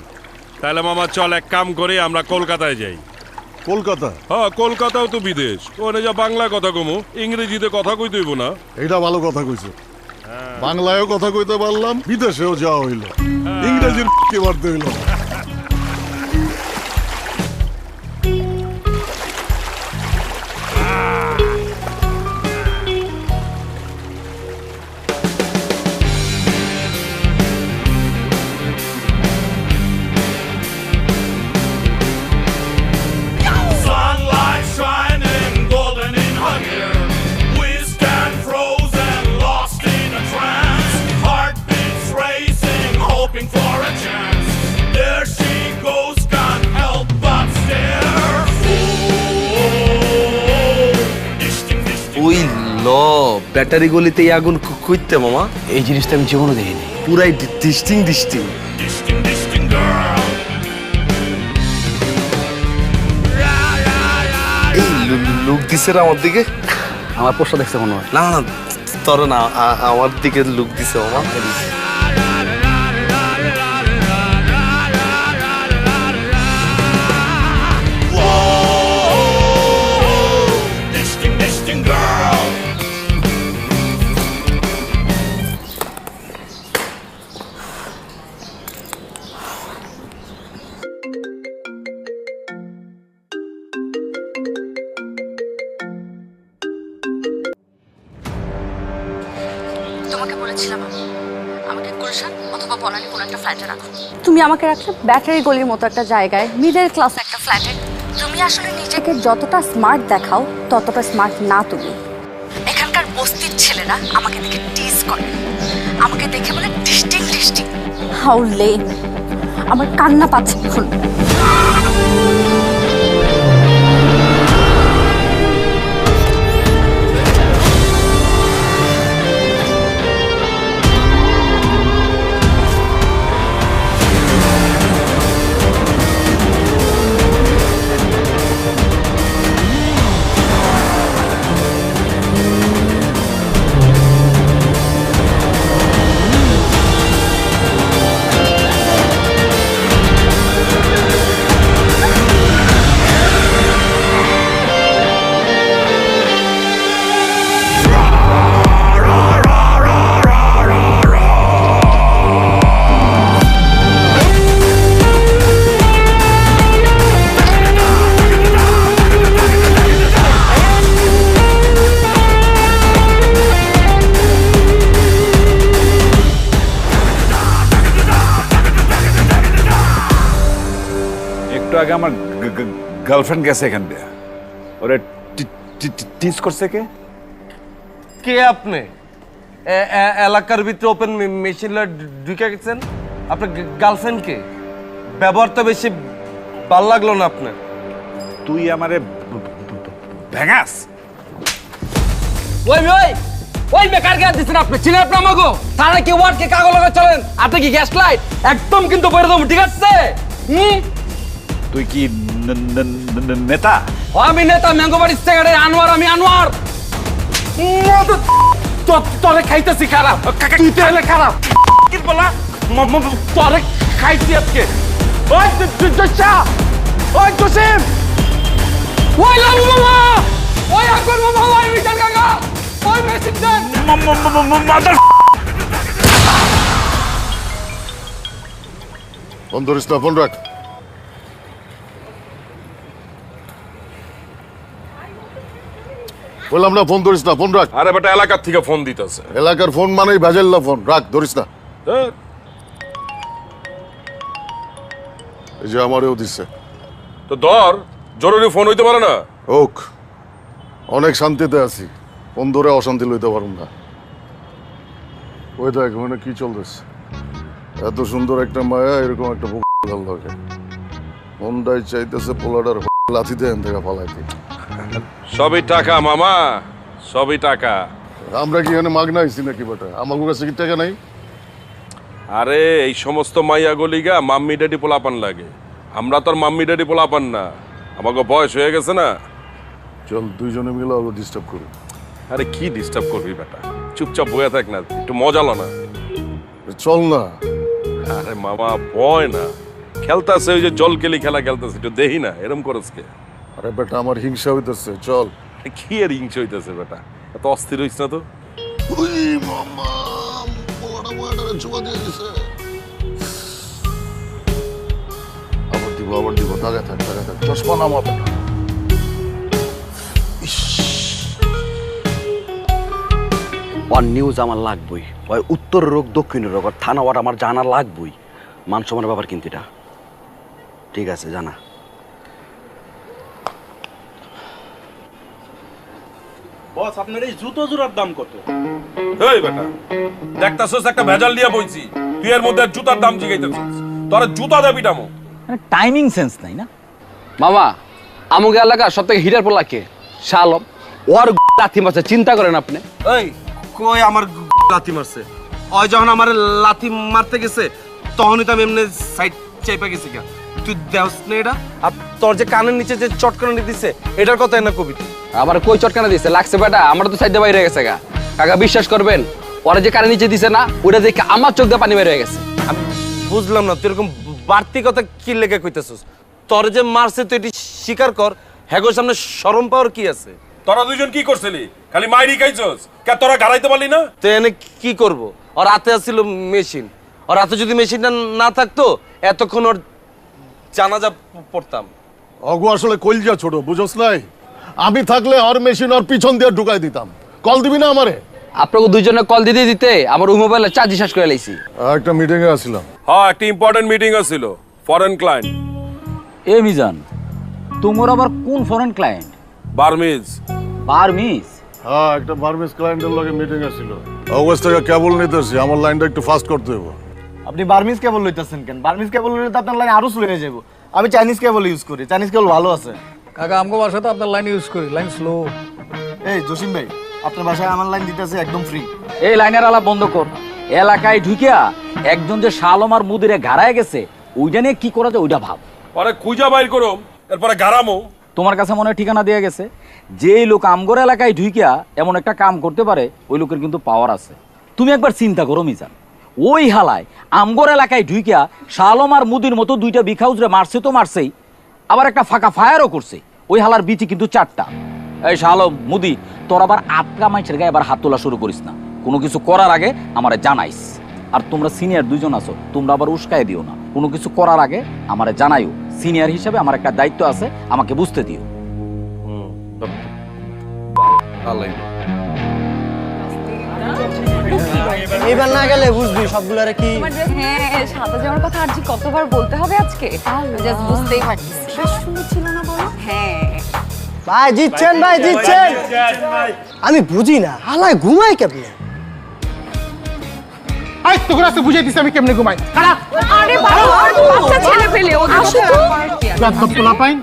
তাহলে মামা চল এক কাম করে আমরা কলকাতায় যাই কলকাতা হ্যাঁ কলকাতাও তো বিদেশ ওখানে যা বাংলা কথা কমু ইংরেজিতে কথা কইতে হইব না এটা ভালো কথা কইছে বাংলায়ও কথা কইতে পারলাম বিদেশেও যাওয়া হইল ইংরেজির কি বাড়তে হইল Sunlight shining golden in her hair. We stand frozen, lost in a trance. Heartbeats racing, hoping for a chance. There she goes, can't help but stare. ওই ল ব্যাটারি গলিতে এই আগুন খুঁজতে মামা এই জিনিসটা আমি জীবনে দেখিনি পুরাই ডিস্টিং Disting, disting girl. এই লুক দিছে রে আমার দিকে আমার পোস্টটা দেখছে মনে হয় না না তোর না আমার দিকে লুক দিছে মামা Disting, disting girl. তোমাকে বলেছিলাম আমাকে গুলশান অথবা বনানী কোনো একটা ফ্ল্যাটে রাখো। তুমি আমাকে রাখলে ব্যাটারি গলির মতো একটা জায়গায় মিডল ক্লাস একটা ফ্ল্যাটে। তুমি আসলে নিজেকে যতটা স্মার্ট দেখাও ততটা স্মার্ট না তুমি। এখানকার বস্তির ছেলেরা আমাকে দেখে টিজ করে, আমাকে দেখে বলে ডিস্টিং ডিস্টিং। হাউ লেম, আমার কান্না পাচ্ছে এখন। একটু আগে আমার গার্লফ্রেন্ড গেছে এখান দিয়ে ওরে টিজ করছে কে কে আপনি এলাকার ভিতরে ওপেন মেশিন ঢুকে গেছেন আপনার গার্লফ্রেন্ড কে ব্যবহার তো বেশি ভাল লাগলো না আপনার তুই আমারে ভেঙাস ওই ওই ওই বেকার গ্যাস দিচ্ছেন আপনি চিনেন আপনি আমাকে তারা কি ওয়ার্ড কে কাগজ লাগা চলেন আপনি কি গ্যাস লাইট একদম কিন্তু বইরে দেবো ঠিক আছে তুই কি নেতা আমি নেতা ম্যাঙ্গোবাড়ির সেক্রেটারি আনোয়ার আমি আনোয়ার তোরে খাইতেছি খারাপ তুই তাহলে খারাপ কি বলা তোরে খাইছি আজকে ওই জোসা ওই জোসেম ওই লালু মামা ওই আকর মামা ওই মিজান কাকা ওই মেসিন দেন মাদার ফোন ধরিস না ফোন রাখ বললাম না ফোন ধরিস না ফোন রাখ আরে বেটা এলাকার থেকে ফোন দিতেছে এলাকার ফোন মানেই ভেজাল্লা ফোন রাখ ধরিস না এই যে আমারও দিচ্ছে তো ধর জরুরি ফোন হইতে পারে না হোক অনেক শান্তিতে আছি ফোন ধরে অশান্তি লইতে পারুন না ওই দেখ মানে কি চলতেছে এত সুন্দর একটা মায়া এরকম একটা ভাল লাগে মনটাই চাইতেছে পোলাডার লাথি দেন থেকে ফলাইতে। সবই টাকা মামা, সবই টাকা। আমরা কি এখানে মাগনা আইছি নাকি বেটা? আমার কাছে কি টাকা নাই? আরে এই সমস্ত মাইয়া গলিগা মাম্মি ড্যাডি পোলাপান লাগে, আমরা তো আর মাম্মি ড্যাডি পোলাপান না, আমাকে বয়স হয়ে গেছে না। চল দুইজনে মিলে ওকে ডিস্টার্ব করি। আরে কি ডিস্টার্ব করবি বেটা, চুপচাপ বয়ে থাক না, একটু মজা লো না। চল না। আরে মামা ভয় না, খেলতেছে ওই যে জল কেলি খেলা খেলতেছে, একটু দেখি না এরম করস কে? আরে বেটা আমার হিংসা হইতেছে, চল। কি আর হিংসা হইতেছে বেটা, এত অস্থির হইস না তো। আবার দিব দাগা থাক চশমা নামা বেটা। ওয়ান নিউজ আমার লাগবই, ওই উত্তর রোগ দক্ষিণ রোগ আর থানা ওয়ার আমার জানা লাগবই। মান সম্মানের ব্যাপার কিন্তু এটা ঠিক আছে জানা। বস আপনার এই জুতো জোড়ার দাম কত? এই বেটা দেখতাছস একটা ভেজাল দিয়া বইছি, তুই এর মধ্যে জুতার দাম জিগাইতেছস, তোরা জুতা দেবি দামো। টাইমিং সেন্স নাই না মামা। আমুকে এলাকা সব থেকে হিটার পড়লা কে? শালম। ওর লাথি মারছে, চিন্তা করেন আপনি। এই কই আমার লাথি মারছে? ওই যখন আমার লাথি মারতে গেছে তখনই তো আমি এমনি সাইড চাইপা গেছি। তুই দেওস না এটা? আর তোর যে কানের নিচে যে চটকানি দিছে এটার কথা না কবিতা? আবার কই চটকানা দিছে লাগছে বেটা, আমার তো সাইডে বাইরে গেছে গা। কাকা বিশ্বাস করবেন, ওরা যে কানের নিচে দিছে না ওটা দেখে আমার চোখ দিয়ে পানি বের হয়ে গেছে। আমি বুঝলাম না তুই এরকম বাড়তি কথা কি লেগে কইতেছস? তোর যে মারছে তুই এটি স্বীকার কর। হ্যাগোর সামনে শরম পাওয়ার কি আছে? তোরা দুইজন কি করছিলি? খালি মাইরি খাইছস, কে তোরা গাড়াইতে পারলি না? তো এনে কি করব? ওর হাতে আসছিল মেশিন, ওর হাতে যদি মেশিনটা না থাকতো এতক্ষণ ওর জানাজা পড়তাম। অগু আসলে কইলজা ছোট, বুঝছস নাই? আমি থাকলে ওর মেশিন ওর পিছন দিয়ে ঢুকাই দিতাম। কল দিবি না আমারে? আপনাকে দুইজনে কল দিতে দিতে আমার ওই মোবাইলে চার্জ শেষ করে লাইছি। একটা মিটিং এ আসছিলাম। হ্যাঁ একটা ইম্পর্টেন্ট মিটিং আছিল, ফরেন ক্লায়েন্ট। এ মিজান, তোমার আবার কোন ফরেন ক্লায়েন্ট? বার্মিজ। বার্মিজ? হ্যাঁ একটা বার্মিজ ক্লায়েন্টের লগে মিটিং আছিল। অগস্ট থেকে কেবল নিতেছি, আমার লাইনটা একটু ফাস্ট করতে হবে। আপনি বার্মিজ কেবল লইতেছেন কেন? বার্মিজ কেবল লইলে তো আপনার লাইন আরো স্লো হয়ে যাবো। আমি চাইনিজ কেবল ইউজ করি, চাইনিজ কেবল ভালো আছে। কাকা আমগো বাসায় তো আপনার লাইন ইউজ করি, লাইন স্লো। এই জসিম ভাই, আপনার বাসায় আমার লাইন দিতেছে একদম ফ্রি। এই লাইনের আলাপ বন্ধ কর। এলাকায় ঢুকিয়া একজন যে শালম আর মুদিরে ঘাড়ায় গেছে ওইটা নিয়ে কি করা যায় ওইটা ভাব। পরে খুঁজা বাইর করম, এরপরে গারামো। তোমার কাছে মনে হয় ঠিকানা দেয়া গেছে, যেই লোক আমগর এলাকায় ঢুকিয়া এমন একটা কাম করতে পারে ওই লোকের কিন্তু পাওয়ার আছে। তুমি একবার চিন্তা করো মিজান, ওই হালায় আমগর এলাকায় ঢুকিয়া শালম আর মুদির মতো দুইটা বিখাউজরে মারছে তো মারছেই, আবার একটা ফাঁকা ফায়ারও করছে। ওই হালার বিচি কিন্তু 4টা। এই শালম মুদি, তোর আবার আটকা মাইছের গায়ে আবার হাত তোলা শুরু করিস না, কোনো কিছু করার আগে আমারে জানাইস। আর তোমরা সিনিয়র দুইজন আছো, তোমরা আবার উস্কায় দিও না, কোনো কিছু করার আগে আমারে জানাইও। সিনিয়র হিসাবে আমার একটা দায়িত্ব আছে, আমাকে বুঝতে দিও। এবার না গেলে বুঝবি সবগুলোর কি। হ্যাঁ সাদা জামার কথা আর জি কতবার বলতে হবে আজকে, জাস্ট বুঝতেই পারছিস। বেশ সুন্দর ছিল না বলো? হ্যাঁ ভাই জিতছেন, ভাই জিতছেন। আমি বুঝি না হালায় ঘুমাই কেমনে। আই তো করে বুঝাই দিছি আমি কেমনে ঘুমাই। আরে বাচ্চা ছেলে পেলে ওদের আসো তো। লাভ পোলা পাই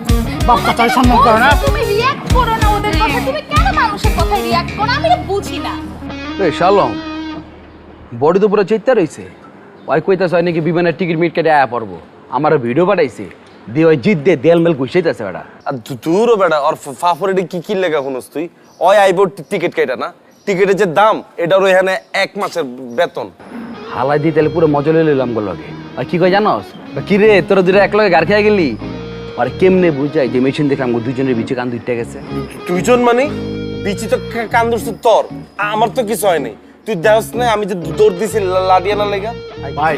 বাচ্চা চাই সম্মান করে না। তুমি রিঅ্যাক্ট করো না ওদের কথা, তুমি কেন মানুষের কথায় রিঅ্যাক্ট করো? আমি বুঝি না। এই শালম বডি তো পুরো চেইতে রইছে, ওই কইতাছ হয় নাকি বিমানের টিকিট মিট কেটে আয়া পড়বো। আমার ভিডিও পাঠাইছে দিয়ে ওই জিত দিয়ে দেয়াল মেল ঘুষাইতেছে বেটা। আর তুরও বেটা ওর ফাফরে কি লেখা শুনস তুই? ওই আইব টিকিট কাটা না, টিকিটের যে দাম এটার এখানে 1 মাসের বেতন। হালাই দিয়ে তাহলে পুরো মজা লই লইলাম গো লগে। আর কি কই জানোস? কি রে তোরা দুইটা এক লগে গার খেয়ে গেলি? আর কেমনে বুঝাই যে মেশিন দেখলাম দুইজনের বিচে কান দুইটা গেছে। দুইজন মানে বিচি তো কান ধরছে তোর, আমার তো কিছু হয় নাই। তুই দেওস না আমি যে দৌড় দিছি লাডিয়ানা লেগা। ভাই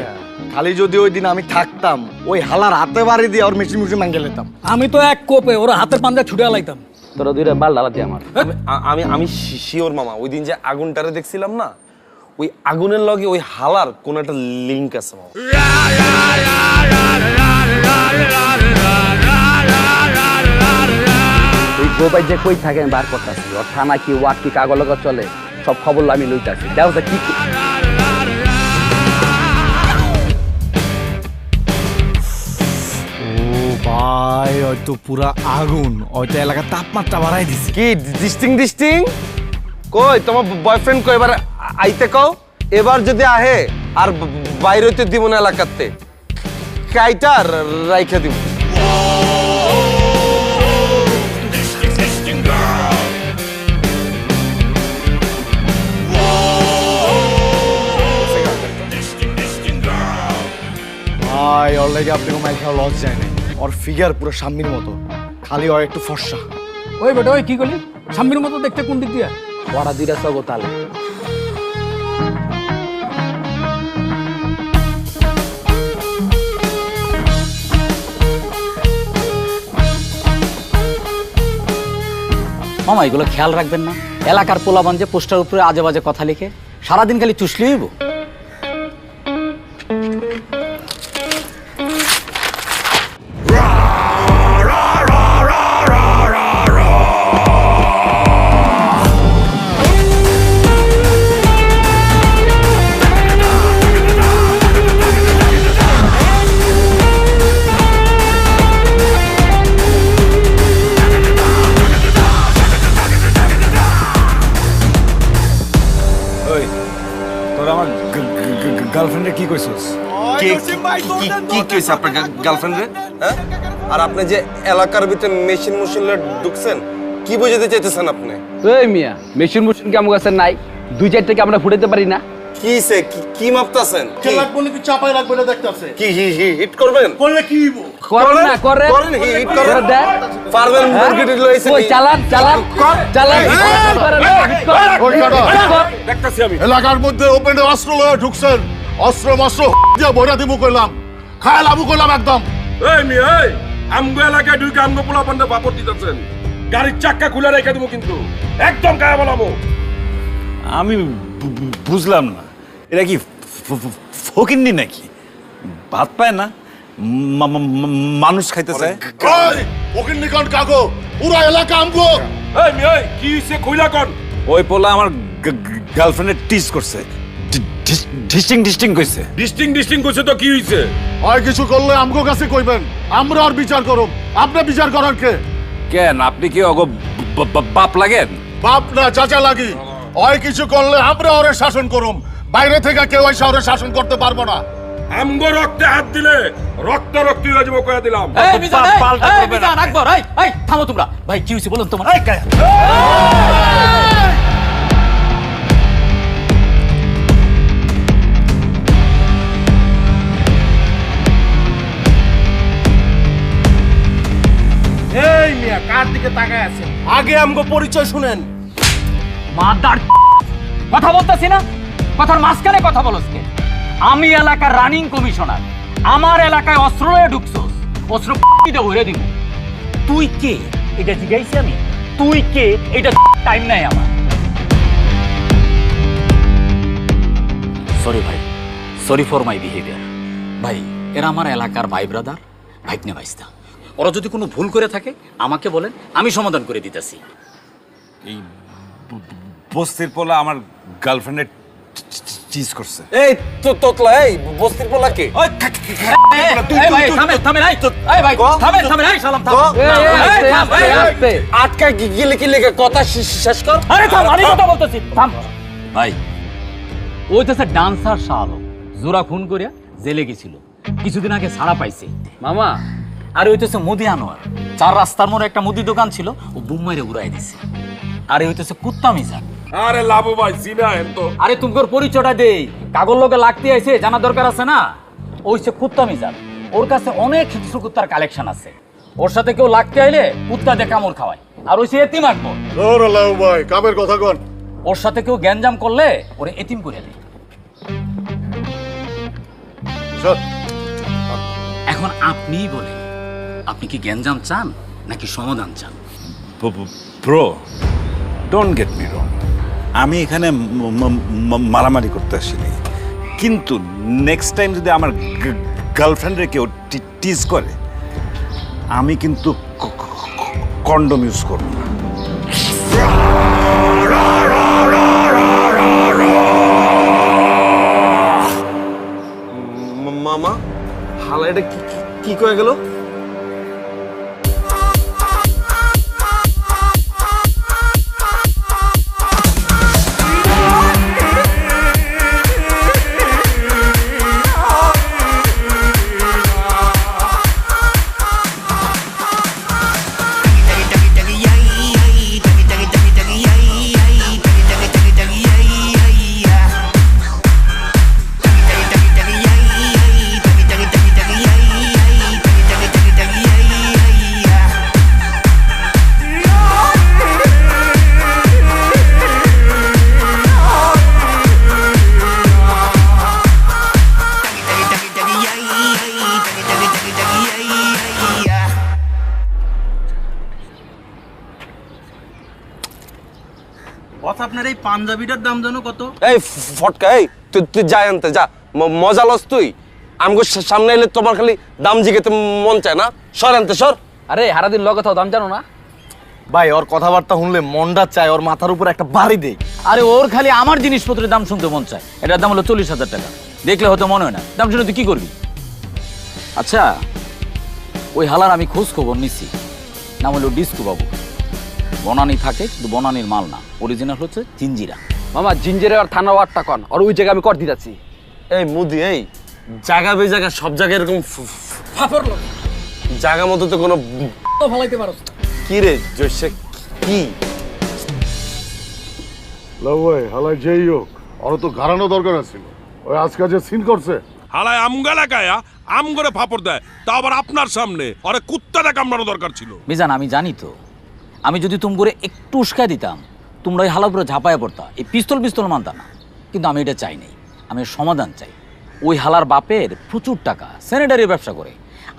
খালি যদি ওই দিন আমি থাকতাম, ওই হালার হাতে বাড়ি দিয়ে ওর মেশিন মেশিন ভাঙে লেতাম। আমি তো এক কোপে ওরা হাতের পাঞ্জা ছুটে আলাইতাম। তোরা দুইটা বাল ডালাতে আমার। আমি শিওর মামা, ওই দিন যে আগুনটারে দেখছিলাম না, ওই আগুনের লগে ওই হালার কোন একটা লিংক আছে মামা। ওই গোবাই যে কই থাকে আমি বার করতেছি, ওর থানা কি ওয়ার্ড কি কাগজ লগা চলে সব খবর আমি লইতাছি। দেখো কি ও ভাই ভাই হয়তো পুরা আগুন হয়তো এলাকার তাপমাত্রা বাড়াই দিছে। কি ডিস্টিং কই তোমার বয়ফ্রেন্ড কই এবার আইতে কও, এবার যদি আহে আর বাইরে হইতে দিব না এলাকাতে, কাইটা রাইখা দিব। ভাই ওর লাগে আপনাকে মাইল খাওয়া লস যায় না, ওর ফিগার পুরো সাম্মির মতো, খালি ওর একটু ফর্সা। ওই বেটা ওই কি করলি সাম্মির মতো দেখতে কোন দিক দিয়ে? ওরা দুইটা সগো তালে। মামা এগুলো খেয়াল রাখবেন না? এলাকার পোলাবান যে পোস্টার উপরে আজে বাজে কথা লিখে সারাদিন খালি চুষলি হইব। গার্লফ্রেন্ডে কি কইছস? কি কইছ আপনার গার্লফ্রেন্ডে? হ্যাঁ, আর আপনি যে এলাকার ভিতরে মেশিন ঢুকছেন, কি বুঝাতে চাইতেছেন আপনি? এই মিয়া মেশিন কি আমার কাছে নাই? 2-4 আমরা ফুটাইতে পারি না? কিসে কি মাপতাছেন? কে লাগবো নাকি চাপাই লাগবে না দেখতাছে? কি হিট করবেন? করলে কি হইব? করেন না করেন হিট করেন দেন পারবেন মুরগিটি লইছে। ওই চালান দেখতাছি আমি এলাকার মধ্যে ওপেনে অস্ত্র লয়ে ঢুকছেন, অস্ত্র মস্ত্র দিয়ে ভরা দিব কইলাম, খায় লাবু কইলাম একদম। এই মিয়া এই আমগো এলাকায় ঢুকে আমগো পোলা পান্ডা বাপর দিতেছেন, গাড়ির চাক্কা খুলে রেখে দেবো কিন্তু, একদম গায়ে বলাবো। আমি বুঝলাম না, এরা কি ফকিন্নি নাকি? ভাত পায় না, মানুষ খাইতেছে। ওকিন্নি কোন কাগো পুরো এলাকা আমগো। এই মিয়া এই কি হইছে কইলা কোন? ওই পোলা আমার গার্লফ্রেন্ডে টিজ করছে, ডিস্টিং কইছে। ডিস্টিং কইছে তো কি হইছে? আর কিছু করলে আমগো কাছে কইবেন, আমরা আর বিচার করব। আপনি বিচার করার কে? কেন আপনি কি অগো বাপ লাগেন? বাপ না চাচা লাগি। ওই কিছু করলে আমরা ওরে শাসন করুম, বাইরে থেকে কেউ এসে ওরে শাসন করতে পারবো না। আমগো রক্তে হাত দিলে রক্ত হয়ে যাবো কইয়া দিলাম। এই মিজান এই মিজান আকবর এই থামো তোমরা। ভাই কি হইছে বলুন তোমার? এই কায়া এই মিয়া কার দিকে তাকায় আছেন? আগে আমগো পরিচয় শুনেন। মাদার কথা বলতেছি না, কথার মাঝখানে কথা বলছ কে? আমি এলাকার রানিং কমিশনার, আমার এলাকায় অস্ত্র লয়ে ঢুকছস, অস্ত্র দিয়ে ভরে দিব। তুই কে এটা জিজ্ঞাসি আমি? তুই কে এটা টাইম নাই আমার। সরি ভাই, সরি ফর মাই বিহেভিয়ার। ভাই এরা আমার এলাকার ভাই ব্রাদার, ভাইকনে ভাইস্তা। ওরা যদি কোনো ভুল করে থাকে আমাকে বলেন, আমি সমাধান করে দিতেছি। এই বস্তির পোলা আমার গার্লফ্রেন্ডে চিজ করছে। এই তো তোতলা এই বস্তির পোলা কে? আটকা গিলে কি লেগে কথা শেষ কর। ভাই ওই তো ডান্সার শাহ আলম জোড়া খুন করিয়া জেলে গেছিল, কিছুদিন আগে ছাড়া পাইছে মামা। আর ওই তো মুদি আনোয়ার, 4 রাস্তার মোড়ে একটা মুদি দোকান ছিল, ও বুম মাইরে উড়াই দিছে। আরে ওই তো কুত্তা মিজান। আরে লাভু ভাই চিনা তো। আরে তোমার পরিচয়টা দেই, কাগজ লোকে লাগতে আইছে, জানা দরকার আছে না। ওই সে কুত্তা মিজান, ওর কাছে অনেক কিছু কুত্তার কালেকশন আছে। ওর সাথে কেউ লাগতে আইলে কুত্তা দিয়ে কামড় খাওয়ায়। আর ওই সে এতিম আকবর। ওরে লাভু ভাই কামের কথা কোন? ওর সাথে কেউ গ্যাঞ্জাম করলে ওরে এতিম করে দেয়। এখন আপনিই বলেন, আপনি কি গ্যাঞ্জাম চান নাকি সমাধান চান? ব্রো ডোন্ট গেট মি রং, আমি এখানে মারামারি করতে আসিনি, কিন্তু নেক্সট টাইম যদি আমার গার্লফ্রেন্ডে কেউ টিজ করে, আমি কিন্তু কন্ডম ইউজ করব না। মামা হালা এটা কি কয়ে গেল? বস আপনার এই পাঞ্জাবিটার দাম জানো কত? এই ফটকা, এই তুই তুই যাই আনতে যা, মজা লস তুই। আমগো সামনে এলে তোমার খালি দাম জিগেতে মন চায় না? সর আনতে সর। আরে হারাদিন লগে দাম জানো না? ভাই ওর কথাবার্তা শুনলে মনটা চায় ওর মাথার উপর একটা বাড়ি দেই। আরে ওর খালি আমার জিনিসপত্রের দাম শুনতে মন চায়। এটার দাম হলো 40,000 টাকা। দেখলে হয়তো মনে হয় না, দাম শুনে তুই কি করবি? আচ্ছা, ওই হালার আমি খোঁজ খবর নিচ্ছি, নাম হলো ডিস্কো বাবু। বনানি থাকে, কিন্তু বনানির মাল না, অরিজিনাল হচ্ছে জিঞ্জিরা। মামা জিঞ্জিরে আর থানা ওয়ারটা কন, আর ওই জায়গায় আমি কর দিতেছি। এই মুদি, এই জায়গা বে জায়গা সব জায়গায় এরকম জায়গা মতো তো কোনো ফলাইতে পারো কি রে জয়সে কি লাউ ভাই হালাই যেই হোক ওর তো ঘাড়ানো দরকার ছিল। ওই আজকে যে সিন করছে হালায় আমগালা কায়া আম করে ফাপড় দেয়, তা আবার আপনার সামনে। আরে কুত্তাটা কামড়ানো দরকার ছিল। মিজান, আমি জানি তো, আমি যদি তুম করে একটু উস্কাই দিতাম তোমরা ওই হালার উপরে ঝাঁপায় পড়তা, এই পিস্তল মানতা না। কিন্তু আমি এটা চাই নাই, আমি এর সমাধান চাই। ওই হালার বাপের প্রচুর টাকা, স্যানিটারি ব্যবসা করে,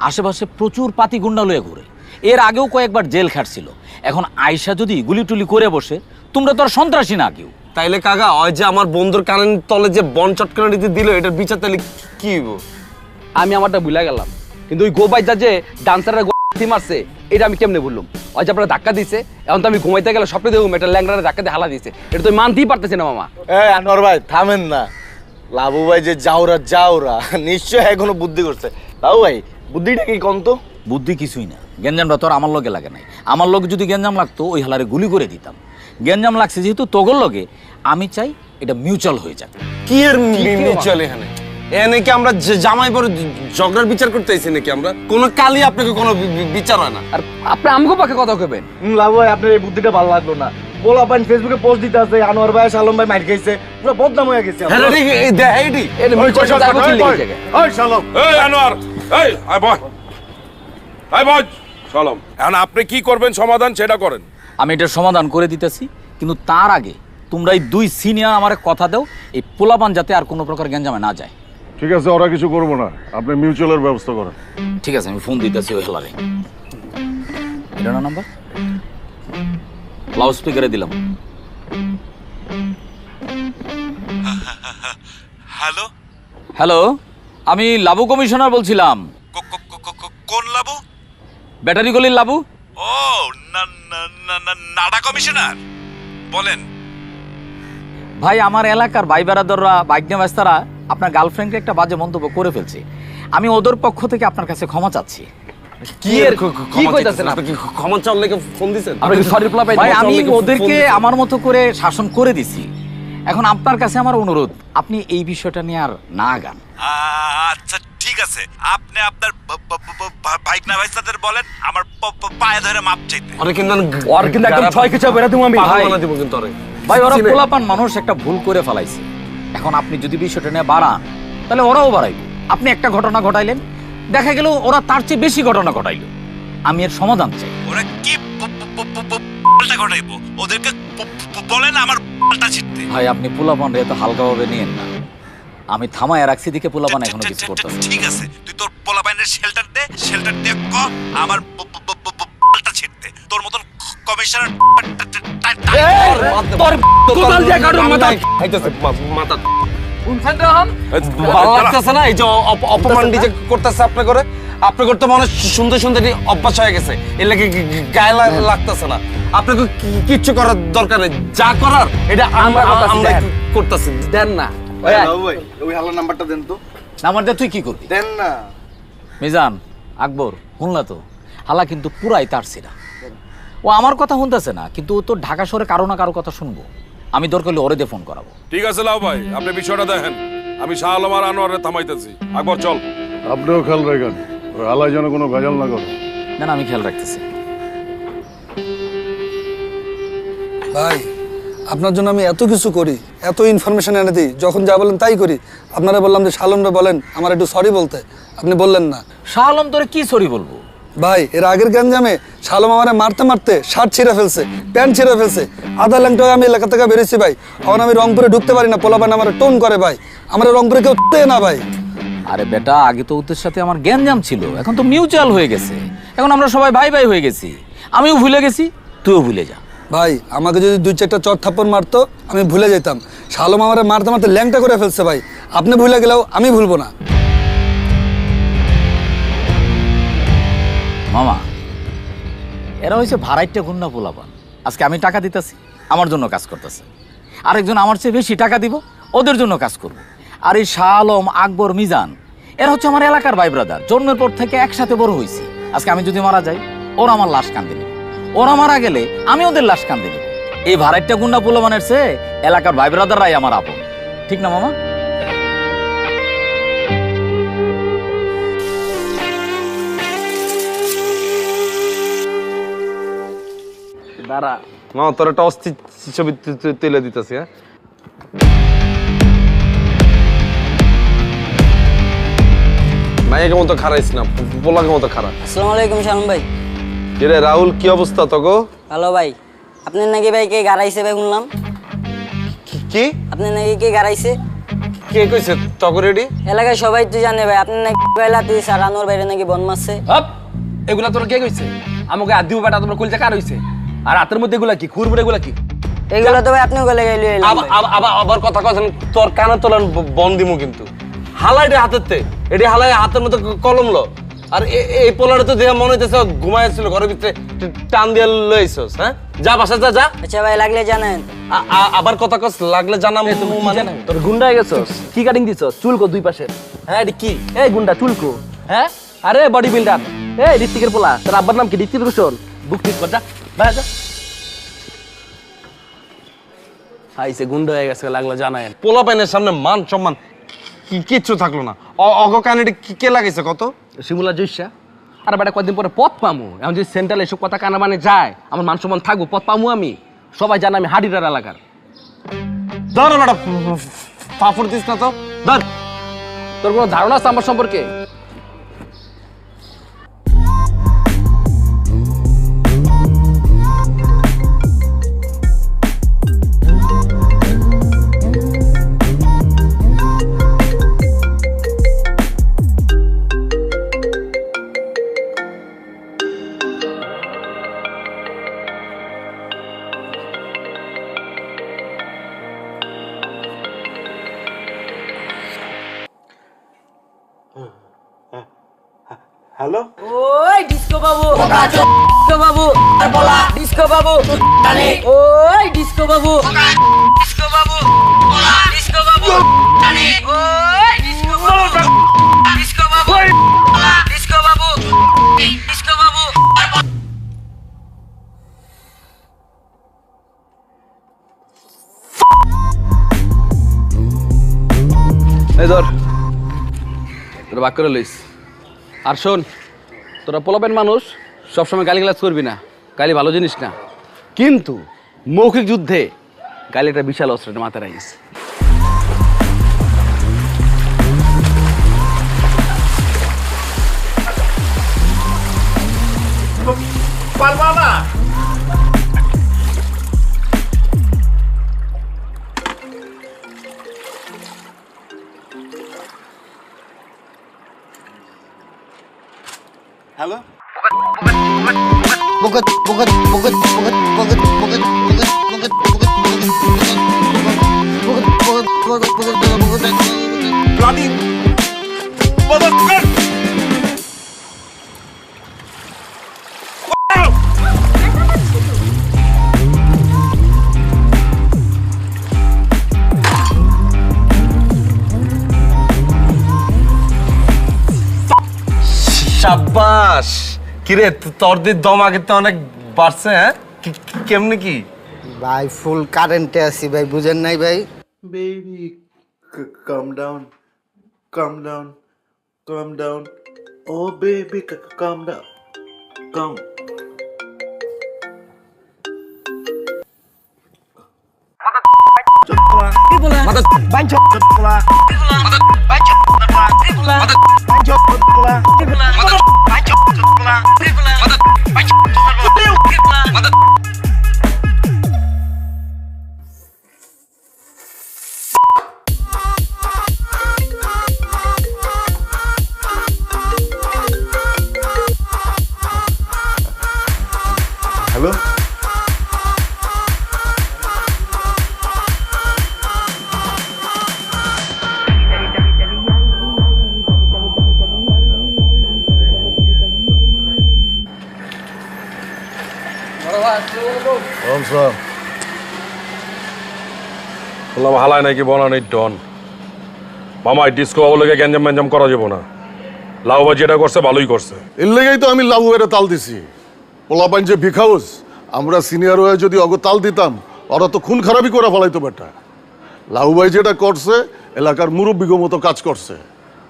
আশেপাশে প্রচুর পাতি গুন্ডা লয়ে ঘুরে, এর আগেও কয়েকবার জেল খাটছিল। এখন আয়সা যদি গুলি টুলি করে বসে, তোমরা তো আর সন্ত্রাসী না কেউ। তাইলে কাকা ওই যে আমার বন্ধুর কানের তলে যে বন চটকানিতে দিল, এটার বিচার তাইলে কি হইব? আমি আমারটা ভুলে গেলাম, কিন্তু ওই গোবাইজা যে ডান্সারের মারছে এটা আমি কেমনে বললাম? ওই যে আপনারা ধাক্কা দিছে, এখন তো আমি ঘুমাইতে গেলে স্বপ্নে দেখুন একটা ল্যাংড়ারে ধাক্কা দিয়ে হালা দিছে, এটা তো মানতেই পারতেছি না মামা। এই আনোয়ার ভাই থামেন না। লাবু ভাই যে যাওরা নিশ্চয় এখনো বুদ্ধি করছে। লাবু ভাই বুদ্ধিটা কি কম তো? বুদ্ধি কিছুই না, গ্যাঞ্জামটা তো আর আমার লগে লাগে নাই। আমার লগে যদি গ্যাঞ্জাম লাগতো ওই হালারে গুলি করে দিতাম। গ্যাঞ্জাম লাগছে যেহেতু তোগর লগে, আমি চাই এটা মিউচুয়াল হয়ে যাক। কি এর মিউচুয়াল? এখানে এখানে কি আমরা জামাই বড় ঝগড়ার বিচার করতে আইছি নাকি? আমরা কোনো কালই আপনাকে কোনো বিচার হয় না। আর আপনি আমগো পক্ষে কথা কইবেন? লাবু ভাই আপনার এই বুদ্ধিটা ভালো লাগলো না। বলা পান ফেসবুকে পোস্ট দিতে আছে আনোয়ার ভাই শালম ভাই মাইর খাইছে, পুরো বদনাম হয়ে গেছে। হ্যাঁ ঠিক এই দে এইডি এটা মিউচুয়াল যাবো কি লিখে জায়গা। এই শালম, এই আনোয়ার, এই আয় বয়, আয় বয় শালম। এখন আপনি কি করবেন সমাধান সেটা করেন। আমি এটার সমাধান করে দিতেছি, কিন্তু তার আগে তোমরা এই দুই সিনিয়র আমার কথা দাও, এই পোলাপান যাতে আর কোনো প্রকার গ্যাঞ্জামে না যায়। ঠিক আছে, ওরা কিছু করবো না, আপনি মিউচুয়ালের ব্যবস্থা করেন। ঠিক আছে, আমি ফোন দিতেছি ওই হেলারে। এটা না নাম্বার, লাউড স্পিকারে দিলাম। হ্যালো হ্যালো, আমি লাবু কমিশনার বলছিলাম। কোন লাবু? ব্যাটারি গলির লাবু। ও নাডা কমিশনার বলেন। ভাই, আমার এলাকার ভাই বেড়াদররা বাইকনা ব্যস্তারা আপনার গার্লফ্রেন্ডকে একটা বাজে মন্তব্য করে ফেলছে। আমি ওদের পক্ষ থেকে আপনার কাছে ক্ষমা চাচ্ছি। কি এর কি কইতাছেন? আপনি কি ক্ষমা চাওয়ার লাগি ফোন দিছেন? আপনি কি সরি প্লা পাই? ভাই, আমি ওদেরকে আমার মতো করে শাসন করে দিছি। এখন আপনার কাছে আমার অনুরোধ, আপনি এই বিষয়টা নিয়ে আর না আগান। আচ্ছা ঠিক আছে, আপনি আপনার বাইক না ভাইসাদের বলেন আমার পায়ে ধরে মাপ চাইতে। আরে কিন্তু আর কিন্তু একদম ছয় কিছু বেরা দিমু আমি। ভাই বানা দিব কিন্তু আরে ভাই, ওরা পোলাপান মানুষ, একটা ভুল করে ফেলাইছে। এখন আপনি যদি বিষয়টা নিয়ে বাড়ান তাহলে ওরাও বাড়াইবে। আপনি একটা ঘটনা ঘটাইলেন, দেখা গেল ওরা তার চেয়ে বেশি ঘটনা ঘটাইলো। আমি এর সমাধান চাই। ওরা কি পাল্টা ঘটাইবো? ওদেরকে বলেন আমার পাল্টা ছিটতে। ভাই, আপনি পোলাপান রে তো হালকাভাবে নিয়েন না। আমি থামায় রাখছি দিকে পোলাপান এখনো কিছু করতেছে। ঠিক আছে, তুই তোর পোলাপাইনের শেল্টার দে, শেল্টার দিয়ে ক আমার পাল্টা ছিটতে। তোর মতন কমিশনার তোর কোদাল দিয়ে কাটো মাথা খাইতেছে মাথা। শুনছেন রহন? ভালো লাগতেছে না এই যে অপমান যে করতেছে আপনি করে? আপনি করতে মনে সুন্দর সুন্দর অভ্যাস হয়ে গেছে, এর লাগে গায়ে লাগতেছে না। আপনাকে কিচ্ছু করার দরকার নেই, যা করার এটা আমরা করতেছি। দেন না ওই হালার নাম্বারটা দেন তো। নাম্বার দিয়ে তুই কি করবি? দেন না। মিজান, আকবর, শুনলা তো? হালা কিন্তু পুরাই তার ছিড়া। ও আমার কথা শুনতেছে না, কিন্তু ও তো ঢাকা শহরে কারো না কারো কথা শুনবো। আমি দরকার হলে ওরে দিয়ে ফোন করাবো। ঠিক আছে লাউ ভাই, আপনি বিষয়টা দেখেন, আমি শাহ আলম আর আনোয়ারে থামাইতেছি। আকবর চল। আপনিও খেয়াল রাখেন ওই হালাই যেন কোনো ভেজাল না করে। না, আমি খেয়াল রাখতেছি। ভাই, আপনার জন্য আমি এত কিছু করি, এত ইনফরমেশন এনে দিই, যখন যা বলেন তাই করি। আপনারা বললাম যে শালমরা বলেন আমার একটু সরি বলতে, আপনি বললেন না। শাহ আলম তোরে কি সরি বলবো? ভাই, এর আগের গ্যাঞ্জামে শালম আমারে মারতে মারতে শার্ট ছিঁড়ে ফেলছে, প্যান্ট ছিঁড়ে ফেলছে। আধা ল্যাংটা আমি এলাকা থেকে বেরিয়েছি ভাই। এখন আমি রংপুরে ঢুকতে পারি না, পোলাপান আমার টোন করে ভাই। আমার রংপুরে কেউ না ভাই। আরে বেটা, আগে তো ওদের সাথে আমার গ্যাঞ্জাম ছিল, এখন তো মিউচুয়াল হয়ে গেছে। এখন আমরা সবাই ভাই ভাই হয়ে গেছি। আমিও ভুলে গেছি, তুইও ভুলে যা। ভাই আমাকে যদি 2-4টা চট থাপ্পড় মারতো আমি ভুলে যেতাম। শালম আমারে মারতে মারতে ল্যাংটা করে ফেলছে ভাই। আপনি ভুলে গেলেও আমি ভুলবো না। মামা এরা হয়েছে ভাড়াইটা গুন্ডা পোলাপান। আজকে আমি টাকা দিতেছি, আমার জন্য কাজ করতেছে। আরেকজন আমার চেয়ে বেশি টাকা দিব, ওদের জন্য কাজ করব। আর এই শাহ আলম, আকবর, মিজান এরা হচ্ছে আমার এলাকার ভাই ব্রাদার। জন্মের পর থেকে একসাথে বড় হয়েছি। আজকে আমি যদি মারা যাই, ওরা আমার লাশ কান্দে নেবে। ওরা মারা গেলে আমি ওদের লাশ কান্দে নেব। এই ভাড়াইটা গুন্ডা পোলাপানের চেয়ে এলাকার ভাই ব্রাদাররাই আমার আপন, ঠিক না মামা? দাঁড়া মামা, তোর একটা অস্থির ছবি তুলে দিতেছি। হ্যাঁ মাইকে মতো খারাইস না, পোলাকে মতো খারাপ। আসসালামু আলাইকুম শালম ভাই। কিরে রাহুল, কি অবস্থা তোগো? হ্যালো ভাই, আপনার নাকি ভাই কে গাড়াইছে ভাই শুনলাম? কি আপনার নাকি কে গাড়াইছে? কে কইছে তোগো রেডি? এলাকায় সবাই তো জানে ভাই, আপনার নাকি কয়লা তুই সারানোর বাইরে নাকি বন মারছে। হপ, এগুলা তোর কে কইছে? আমাকে আদিও বেটা তোমরা কইলতে কার হইছে? আর হাতের মধ্যে এগুলা কি? খুরবুড়ে এগুলা কি? এগুলা তো ভাই আপনিও গলে গাইলি এলাম। আবার কথা কইছেন, তোর কানে তোলান বন দিমু কিন্তু। হালাইডে হাতেতে, এডি হালাই হাতের মধ্যে কলম লো। আর এই পোলারে তো দেয়া মনে হইতেছে ঘুমাইছিল ঘরের ভিতরে, টান দিয়ে লইছস। হ্যাঁ যা বাসা যা যা। আচ্ছা ভাই লাগলে জানেন। আবার কথা কস লাগলে জানাম মানে। তোর গুন্ডা হয়ে গেছস? কি কাটিং দিছস? চুলকো দুই পাশে। হ্যাঁ এডি কি? এই গুন্ডা চুলকো। হ্যাঁ আরে বডি বিল্ডার, এই ঋত্বিকের পোলা। তোর আব্বার নাম কি? ঋত্বিক রোশন। বুক ঠিক কর, যা বাইরে যা। আইছে গুন্ডা হয়ে গেছে, লাগলে জানায়। পোলা পাইনের সামনে মান সম্মান কিচ্ছু থাকলো না। অগ কানেডি কে লাগাইছে কত? শিমুলা জৈসা। আর বেটা কয়েকদিন পরে পথ পামু। এখন যদি সেন্ট্রাল এসব কথা কানা মানে যায়, আমার মান সম্মান থাকবো, পথ পামু আমি। সবাই জানে আমি হাডিরার এলাকার। ধর বেটা ফাফর দিস না তো, ধর। তোর কোনো ধারণা আছে আমার সম্পর্কে? হ্যালো, ওই ডিস্কো বাবু, ডিস্কো বাবু আর বলা ডিস্কো বাবু, ওই ডিস্কো বাবু, ডিস্কো বাবু বলা ডিস্কো বাবু, ওই ডিস্কো বাবু, ডিস্কো বাবু বলা ডিস্কো বাবু, ডিস্কো বাবু। এই ধর, তোর বাক করে লইস। আর শোন, তোরা পোলাপেন মানুষ, সবসময় গালিগালাজ করবি না। গালি ভালো জিনিস না, কিন্তু মৌখিক যুদ্ধে গালি একটা বিশাল অস্ত্র, মাথায় রাখিস। পারবা না। হ্যালো, সাব্বাস। কিরে তোর দিয়ে দম আগে তো অনেক বাড়ছে। হ্যাঁ কেমনে কি ভাই? ফুল কারেন্টে আছি ভাই, বুঝেন নাই ভাই? Baby, calm down, calm down, calm down. Oh baby, calm down, calm. Hello, বললাম হালায় নাকি বনানি ডন। মামা এই ডিস্কো বাবু লেগে গ্যাঞ্জাম ম্যাঞ্জাম করা যাবো না। লাউবা যেটা করছে ভালোই করছে। এর লেগেই তো আমি লাউ এর তাল দিছি। পোলাপান যে ভিখাউস, আমরা সিনিয়র হয়ে যদি অগ তাল দিতাম ওরা তো খুন খারাপই করে ফেলাইতো বেটা। লাউ ভাই যেটা করছে এলাকার মুরব্বীগো মতো কাজ করছে।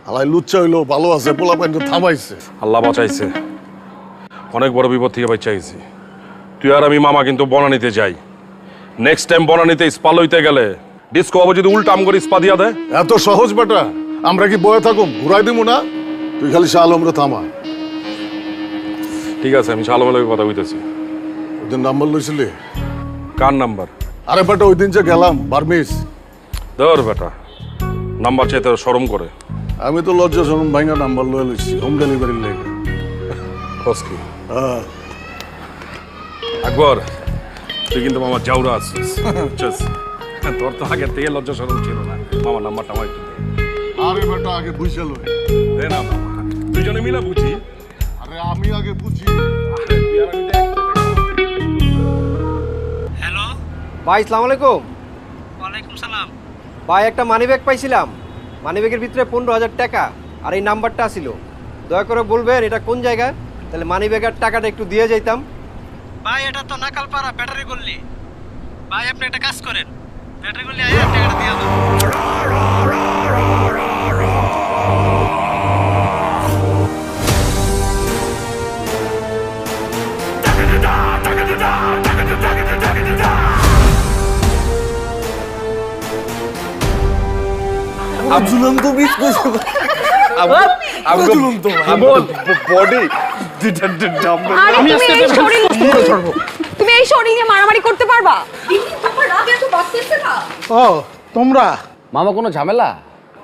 হালাই লুচ্চা হইলো ভালো আছে, পোলাপান থামাইছে। আল্লাহ বাঁচাইছে, অনেক বড় বিপদ থেকে বাঁচাইছি। তুই আর আমি মামা কিন্তু বনানিতে যাই। নেক্সট টাইম বনানিতে স্পা লইতে গেলে ডিস্কো বাবু যদি উল্টা আম করে স্পা দিয়া দেয়। এত সহজ বেটা, আমরা কি বয়ে থাকুম ঘুরাই দিব না? তুই খালি শাহ আলমরে থামা। ঠিক আছে, আমি শালমের লগে কথা কইতেছি। ওদের নাম্বার লইছিলি? কার নাম্বার? আরে বেটা ওই দিন যে গেলাম বার্মিস। ধর বেটা, নাম্বার চাইতে শরম করে। আমি তো লজ্জা শরম ভাঙা নাম্বার লয়ে লইছি হোম ডেলিভারির লেগে। কসকি আকবর, তুই কিন্তু মামা জাউরা আছিস। বুঝছিস? তোর তো আগে থেকে লজ্জা শরম ছিল না। মামা নাম্বারটা আমার একটু দে। আরে বেটা আগে বুঝে লই। দে না মামা, দুজনে মিলে বুঝি। আরে আমি আগে বুঝি। ভাই আসসালামু আলাইকুম। ওয়ালাইকুম সালাম। ভাই একটা মানি ব্যাগ পাইছিলাম, মানি ব্যাগের ভিতরে 15,000 টাকা আর এই নাম্বারটা ছিল। দয়া করে বলবেন এটা কোন জায়গা, তাহলে মানি ব্যাগের টাকাটা একটু দিয়ে যাইতাম। ভাই এটা তো নাকালপাড়া ব্যাটারি গল্লি। ভাই আপনি একটা কাজ করেন, ব্যাটারি গল্লি আইয়া টাকাটা দিয়ে দাও। ঝুলন্ত বীজ তুমি এই শরীর নিয়ে মারামারি করতে পারবা? তোমার রাগ এত বাড়তেছে না? ও তোমরা মামা কোনো ঝামেলা?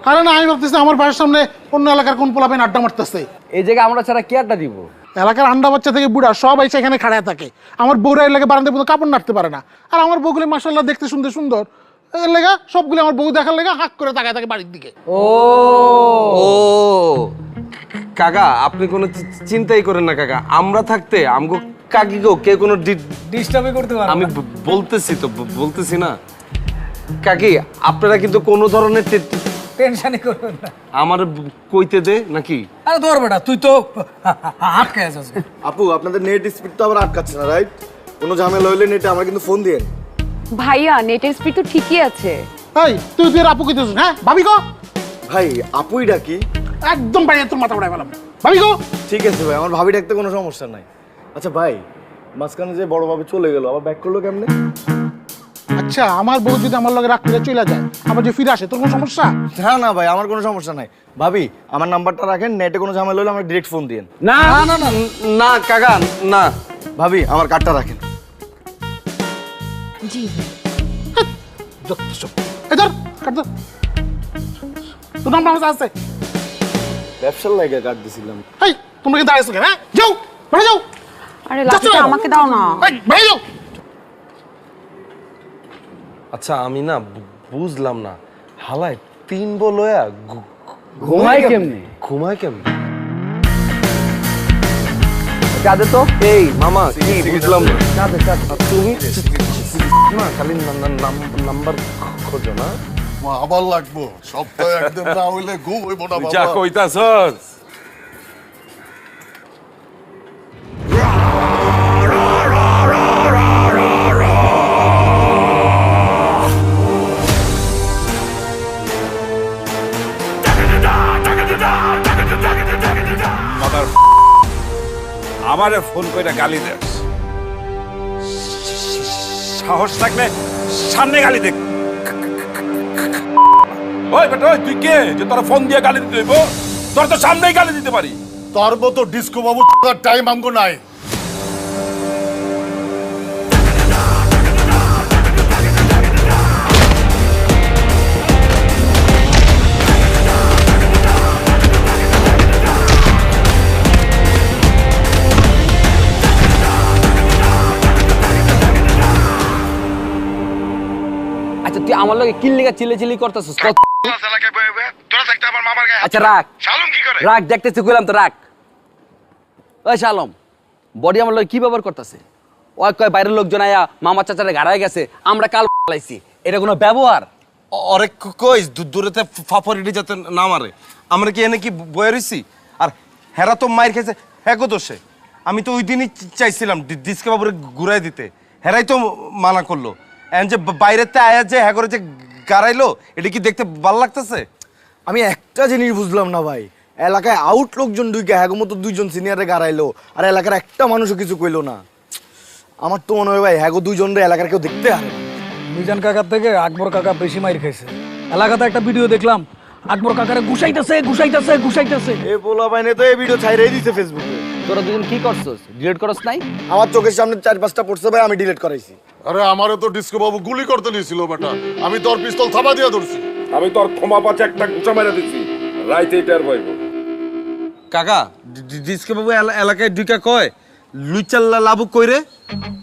আরে না, আমি ভাবতেছি আমার বাড়ির সামনে অন্য এলাকার কোন পোলাপেন আড্ডা মারতেছে। এই জায়গায় আমরা ছাড়া কি আড্ডা দিব? এলাকার আন্ডা বাচ্চা থেকে বুড়া সব এসে এখানে খাড়ায় থাকে। আমার বউরা এর লেগে বারান্দায় পর্যন্ত কাপড় নাড়তে পারে না। আর আমার বউগুলো মাশাআল্লাহ দেখতে সুন্দর সুন্দর, এর লেগা সবগুলো আমার বউ দেখার লেগা হাক করে তাকায় থাকে বাড়ির দিকে। ও কাকা, আপনি কোনো চিন্তাই করেন না কাকা। আমরা থাকতে আমগো কাকিগো কে কোনো ডিস্টার্বই করতে পারবে না। আমি বলতেছি তো, বলতেছি না কাকি, আপনারা কিন্তু কোনো ধরনের টেনশনই করবেন না। আমার কইতে দে নাকি? আরে ধর বেটা, তুই তো আটকে আছিস। আপু আপনাদের নেট স্পিড তো আবার আটকাচ্ছে না, রাইট? কোনো ঝামেলা হইলে নেটে আমার কিন্তু ফোন দিয়েন। ভাইয়া নেটের স্পিড তো ঠিকই আছে। এই তুই আপু কইতেছিস? হ্যাঁ ভাবি গো। ভাই আপুই ডাকি? একদম বাইরে তোর মাথা উড়াই ফেলাম। ভাবি গো। ঠিক আছে ভাই, আমার ভাবি ডাকতে কোনো সমস্যা নাই। আচ্ছা ভাই, মাঝখানে যে বড় ভাবে চলে গেল, আবার ব্যাক করলো কেমনে? আচ্ছা আমার বউ যদি আমার লগে রাগ করে চলে যায়, আবার যে ফিরে আসে, তোর কোনো সমস্যা? না না ভাই, আমার কোনো সমস্যা নাই। ভাবি আমার নাম্বারটা রাখেন, নেটে কোনো ঝামেলা হলে আমার ডিরেক্ট ফোন দিয়েন। না না না না কাকা, না। ভাবি আমার কার্ডটা রাখেন। জি ধর কাট ধর। তোর নাম আছে? ব্যবসার লাগে কার্ড দিছিলাম। এই তোমরা কি দাঁড়াইছো কেন? যাও বাইরে যাও। আরে লাঠিটা আমাকে দাও না। বাইরে যাও। আচ্ছা আমি না বুঝলাম না, হালায় 3 বলয়া ঘুমায় কেমনে? ঘুমায় কেমনে? কাঁদে তো। এই মামা কি বুঝলাম না। কাঁদে কাঁদে। তুমি না খালি নাম্বার খোঁজো না? মা আবার লাগবো, সপ্তাহে একদিন না হইলে ঘুম হইব না যা বাবা। কইতাছস আমারে ফোন কইরা গালি দেস, সাহস থাকলে সামনে গালি দে। ওই বেটা, ওই তুই কে যে তোর ফোন দিয়ে গালি দিতে হইব? তোর তো সামনেই গালি দিতে পারি। তোর মতো ডিস্কো বাবু টাইম আমগো নাই। আচ্ছা তুই আমার লগে কিল লেগা চিল্লি করতেছিস? আচ্ছা রাখ, রাখ, দেখতেছি কইলাম তো রাখ। ওই শালম, বডি আমার লগে কি ব্যবহার করতেছে? ওই কয় বাইরের লোকজন আয়া মামা চাচারে গাড়ায় গেছে আমরা কাল লাইছি, এটা কোনো ব্যবহার? অরে কইস দূরেতে ফাফরিটি যাতে না মারে, আমরা কি এনে কি বয়ে রইছি? আর হেরা তো মাইর খেয়েছে হ্যাঁ দোষে। আমি তো ওই দিনই চাইছিলাম ডিসকে বাবুরে ঘুরাই দিতে, হেরাই তো মানা করলো। এখন যে বাইরেতে আয়া যে হ্যাঁ করে যে গাড়াইলো, এটা কি দেখতে ভালো লাগতেছে? আমি একটা জিনিস বুঝলাম না ভাই, এলাকায় আউট লোকজন দুইকে হ্যাগো মতো দুইজন সিনিয়রে গাড়াইলো আর এলাকার একটা মানুষও কিছু কইলো না। আমার তো মনে হয় ভাই হ্যাগো দুইজনরে এলাকার কেউ দেখতে হারে না। মিজান কাকার থেকে আকবর কাকা বেশি মাইর খাইছে। এলাকাতে একটা ভিডিও দেখলাম, আকবর কাকারে গুছাইতেছে গুছাইতেছে গুছাইতেছে। এ পোলা বাইনে তো এই ভিডিও ছাইরাই দিছে ফেসবুকে। তোরা দুজন কি করছস? ডিলিট করছ নাই? আমার চোখের সামনে 4-5টা পড়ছে ভাই, আমি ডিলিট করাইছি। আরে আমারও তো ডিস্কো বাবু গুলি করতে নিয়েছিল বেটা, আমি তোর পিস্তল থাবা দিয়ে ধরছি। আমি তোর ক্ষমা পাচ্ছে একটা গুছা মেরে দিচ্ছি, রাইতে এটার বইব। কাকা ডিসকে বাবু এলাকায় ঢুকা কয় লুইচাল্লা লাভু কইরে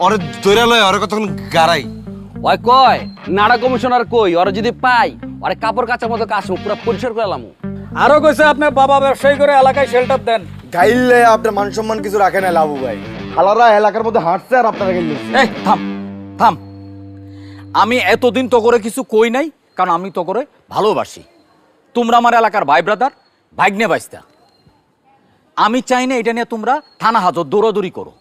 ওরে দৈরা লয়, ওরে কতক্ষণ গাড়াই। ওই কয় নাড়া কমিশনার কই, ওরা যদি পাই ওরে কাপড় কাচার মতো কাচবো, পুরো পরিষ্কার করে এলাম। আরো কইছে আপনার বাবা ব্যবসায়ী করে এলাকায় শেল্টার দেন। গাইলে আপনার মান সম্মান কিছু রাখে না লাভু ভাই, হালারা এলাকার মধ্যে হাঁটছে আর আপনারা গেলে। এই থাম থাম, আমি এতদিন তো করে কিছু কই নাই, কারণ আমি তো করে ভালোবাসি। তোমরা আমার এলাকার ভাই ব্রাদার, ভাগ্নে বাইস্তা। আমি চাই না এটা নিয়ে তোমরা থানা হাজত দৌড়াদৌড়ি করো।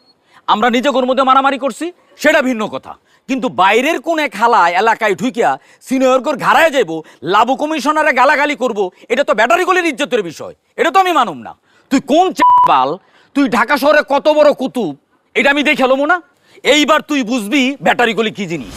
আমরা নিজেদের মধ্যে মারামারি করছি সেটা ভিন্ন কথা, কিন্তু বাইরের কোন এক হালায় এলাকায় ঢুকিয়া সিনিয়রগর ঘাড়ায় যাইব, লাবু কমিশনারে গালাগালি করব, এটা তো ব্যাটারি গলির ইজ্জতের বিষয়, এটা তো আমি মানুম না। তুই কোন বাল, তুই ঢাকা শহরে কত বড় কুতুব, এটা আমি দেখে এলাম না। এইবার তুই বুঝবি ব্যাটারি গলি কি জিনিস।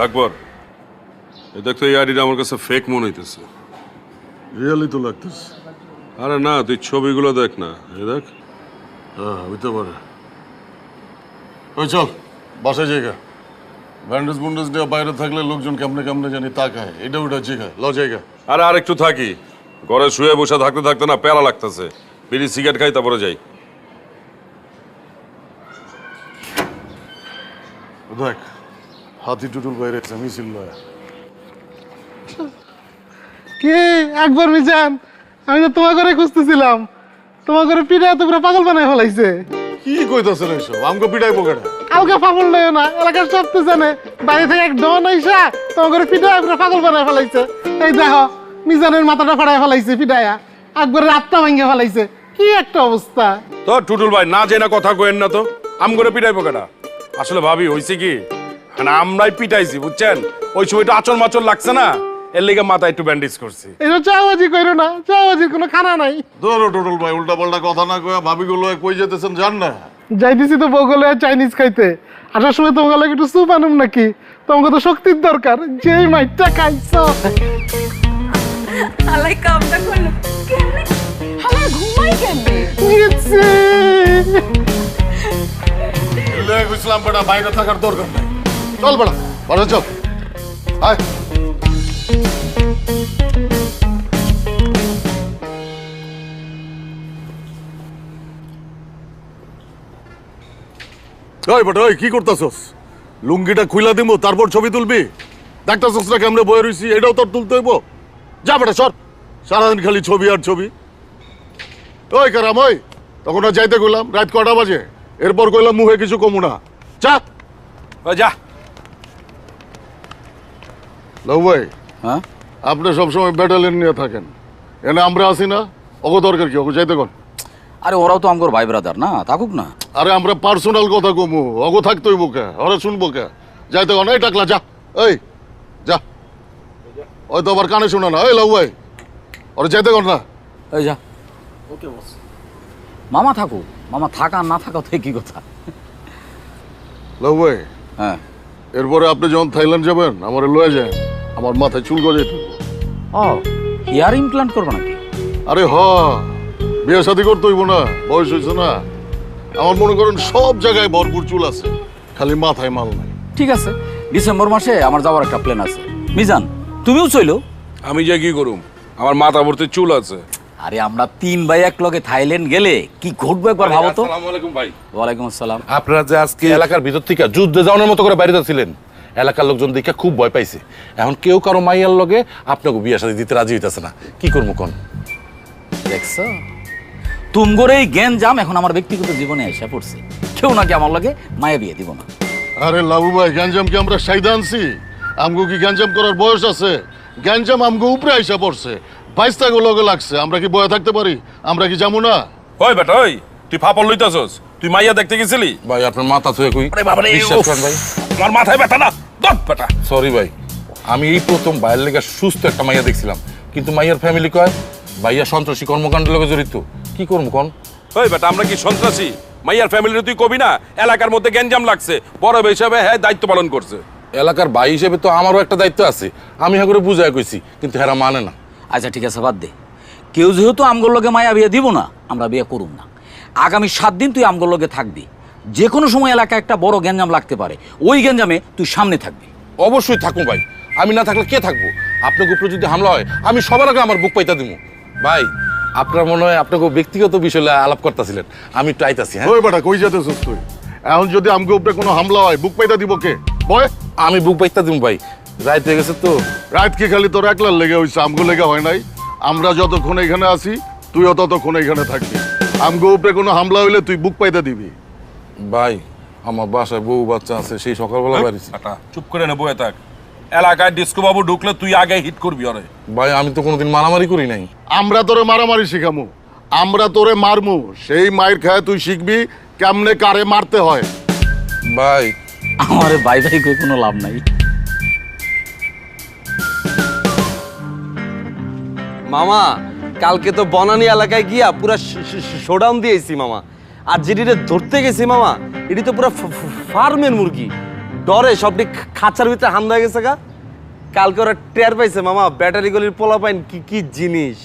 আকবর, দেখতো এই আইডিটা আমার কাছে ফেক মনে হইতেছে। রিয়েলি তো লাগতেছে। আরে না, তুই ছবিগুলো দেখ না, এই দেখ। হ্যাঁ হইতে পারে। ওই চল বাসায় জায়গা, ব্যান্ডেজ বুন্ডেজ দিয়ে বাইরে থাকলে লোকজন কেমনে কেমনে জানি তাকায়, এটা ওটা জিগায় ল জায়গা। আরে আর একটু থাকি, ঘরে শুয়ে বসে থাকতে থাকতে না প্যারা লাগতেছে, বিড়ি সিগারেট খাই তারপরে যাই। দেখ হাতি টুটুল বাইরে মিছিল লয়া। কে একবার মিজান, আমি তো তোমার ঘরে খুঁজতেছিলাম, তোমার ঘরে পিঠা তো পুরো পাগল বানায় ফেলাইছে। কি কইতাছেন এইসব? আমগো পিটাই পকেটে কাউকে পাগল নয় না, এলাকার সব তো জানে বাইরে থেকে এক ডন আইসা তোমার ঘরে পিঠা পুরো পাগল বানায় ফেলাইছে। এই দেখো মিজানের মাথাটা ফাড়ায় ফেলাইছে পিঠায়া, একবারে রাতটা ভাঙে ফেলাইছে। কি একটা অবস্থা। তো টুটুল ভাই না জেনা কথা কইেন না তো, আম করে পিটাই পোকাটা। আসলে ভাবি হইছে কি, মানে আমরাই পিটাইছি বুঝছেন, ওই সময়টা আচল মাচল লাগছে না, এর লেগে মাথা একটু ব্যান্ডেজ করছি। এটা চাওয়াজি কইরো না, চাওয়াজির কোনো খানা নাই। ধরো টুটুল ভাই উল্টা পাল্টা কথা না কয়া ভাবি গুলো কই যেতেছেন জান না। যাই দিছি তো বগলে চাইনিজ খাইতে, আসার সময় তোমাকে লাগে একটু স্যুপ আনুম নাকি? তোমাকে তো শক্তির দরকার, যেই মাইটটা খাইছো। আলাই কামটা করলো কেমনে? আমার ঘুমাই কেমনে? গেছে বুঝলাম বেটা, বাইরে থাকার দরকার নাই। চল বেটা, বাড়ি চল। আয় ওই বেটা, ওই কি করতেছস? লুঙ্গিটা খুইলা দিব, তারপর ছবি তুলবি? দেখতেছস না কেমনে বয়ে রইছি? এটাও তোর তুলতে হইব? যা বেটা সর, সারাদিন খালি ছবি আর ছবি। ওই কারাম, ওই তখন আর যাইতে কইলাম রাত কটা বাজে, এরপর কইলাম মুখে কিছু কমু না। যা যা। লউ ভাই, হ্যাঁ আপনি সবসময় ব্যাটালিয়ন নিয়ে থাকেন, এনে আমরা আছি না? অগো দরকার কি? অগো যাইতে কোন? আরে ওরাও তো আমগোর ভাই ব্রাদার না, থাকুক না। আরে আমরা পার্সোনাল কথা কমু, অগো থাকতোই বোকা, ওরা শুনবো কে? যাইতে কোন? এই টাকলা যা, এই যা। ওই তো আবার কানে শোনা না। এই লউ ভাই, ওরা যাইতে কোন না? এই যা। ওকে বস। মামা থাকুক, মামা থাকা না থাকা তো কি কথা। লউ ভাই, হ্যাঁ এরপরে আপনি যখন থাইল্যান্ড যাবেন আমার লয়ে যায়, আমার মাথায় চুল গজাই থাকবো। ও হেয়ার ইমপ্লান্ট করবো নাকি? আরে হ, বিয়ে শাদী করতে হইব না, বয়স হয়েছে না। আমার মনে করেন সব জায়গায় ভরপুর চুল আছে, খালি মাথায় মাল নাই। ঠিক আছে, ডিসেম্বর মাসে আমার যাওয়ার একটা প্ল্যান আছে। মিজান তুমিও চইলো? আমি যে কি করুম, আমার মাথা ভর্তি চুল আছে। আরে আমরা 3 ভাই এক লগে থাইল্যান্ড গেলে কি ঘটবে একবার ভাবো তো। আসসালামু আলাইকুম ভাই। ওয়ালাইকুম আসসালাম। আপনারা যে আজকে এলাকার ভিতর থেকে যুদ্ধে যাওয়ার মতো করে বাইরে যাচ্ছিলেন, এলাকার লোকজন দেখে খুব ভয় পাইছে। এখন কেউ কারো মাইয়ার লগে আপনাকে বিয়ে শাদী দিতে রাজি হইতাছে না, কি করবো কোন? দেখছো, তুমগোর এই জ্ঞান জাম এখন আমার ব্যক্তিগত জীবনে এসে পড়ছে। কেউ নাকি আমার লগে মায়া বিয়ে দিব না। আরে লাবু ভাই, গ্যাঞ্জাম কি আমরা সাইদা আনছি? আমগো কি গ্যাঞ্জাম করার বয়স আছে? গ্যাঞ্জাম আমগো উপরে আইসা পড়ছে, 22টা লগে লাগছে। আমরা কি বয়ে থাকতে পারি? আমরা কি যাবো না? ওই বেটা, ওই তুই ফাপড় লইতাছস? তুই মাইয়া দেখতে গেছিলি? ভাই আপনার মাথা ছুঁয়ে কই, আরে বাবা রে, বিশ্বাস করেন ভাই, আমার মাথায় ব্যথা না, দত বেটা। সরি ভাই, আমি এই প্রথম ভাইয়ের লেগে সুস্থ একটা মাইয়া দেখছিলাম, কিন্তু মাইয়ার ফ্যামিলি কয় ভাইয়া সন্ত্রাসী কর্মকাণ্ডের লগে জড়িত। কি করবো কোন? ওই বেটা, আমরা কি সন্ত্রাসী? মাইয়ার ফ্যামিলির তুই কবি না এলাকার মধ্যে গ্যাঞ্জাম লাগছে, বড় ভাই হিসাবে হ্যাঁ দায়িত্ব পালন করছে। এলাকার ভাই হিসেবে তো আমারও একটা দায়িত্ব আছে, আমি হ্যাঁ করে বুঝাই কইছি, কিন্তু হেরা মানে না। আচ্ছা ঠিক আছে, বাদ দে। কেউ যেহেতু আমগোর লগে মায়া বিয়ে দিব না, আমরা বিয়ে করুম না। আগামী 7 দিন তুই আমগোর লগে থাকবি। যে কোনো সময় এলাকায় একটা বড় গ্যাঞ্জাম লাগতে পারে, ওই গ্যাঞ্জামে তুই সামনে থাকবি। অবশ্যই থাকুন ভাই, আমি না থাকলে কে থাকবো? আপনার উপরে যদি হামলা হয় আমি সবার আগে আমার বুক পাইতা দিব। ভাই আপনার মনে হয় আপনাকে ব্যক্তিগত বিষয়ে আলাপ করতেছিলেন, আমি একটু আইতাছি। হ্যাঁ ওই বেটা, কই যেতেছস তুই? এখন যদি আমগো উপরে কোনো হামলা হয় বুক পাইতা দিব কে? বয় আমি বুক পাইতা দিব ভাই, রাত হয়ে গেছে তো। রাত কি খালি তোর একলার লেগে হইছে? আমগো লেগে হয় নাই? আমরা যতক্ষণ এখানে আছি তুইও ততক্ষণ এখানে থাকবি। আমগো উপরে কোনো হামলা হইলে তুই বুক পাইতে দিবি। ভাই আমার বাসায় বউ বাচ্চা আছে, সেই সকালবেলা বাড়িছি। চুপ করে না, বয়ে থাক। এলাকায় ডিস্কো বাবু ঢুকলে তুই আগে হিট করবি। আরে ভাই আমি তো কোনোদিন মারামারি করি নাই। আমরা তোরে মারামারি শিখামু, আমরা তোরে মারমু, সেই মায়ের খায় তুই শিখবি কেমনে কারে মারতে হয়। ভাই আমারে ভাই ভাই কই কোনো লাভ নাই। মামা কালকে তো বনানী এলাকায় গিয়া পুরা শোডাউন দিয়েছি মামা। আর যেটিরে ধরতে গেছি মামা, এটি তো পুরো ফার্মের মুরগি, ডরে সবটি খাঁচার ভিতরে হামলা হয়ে গেছে গা। কালকে ওরা টের পাইছে মামা, ব্যাটারি গলির পোলা পাইন কি কি জিনিস।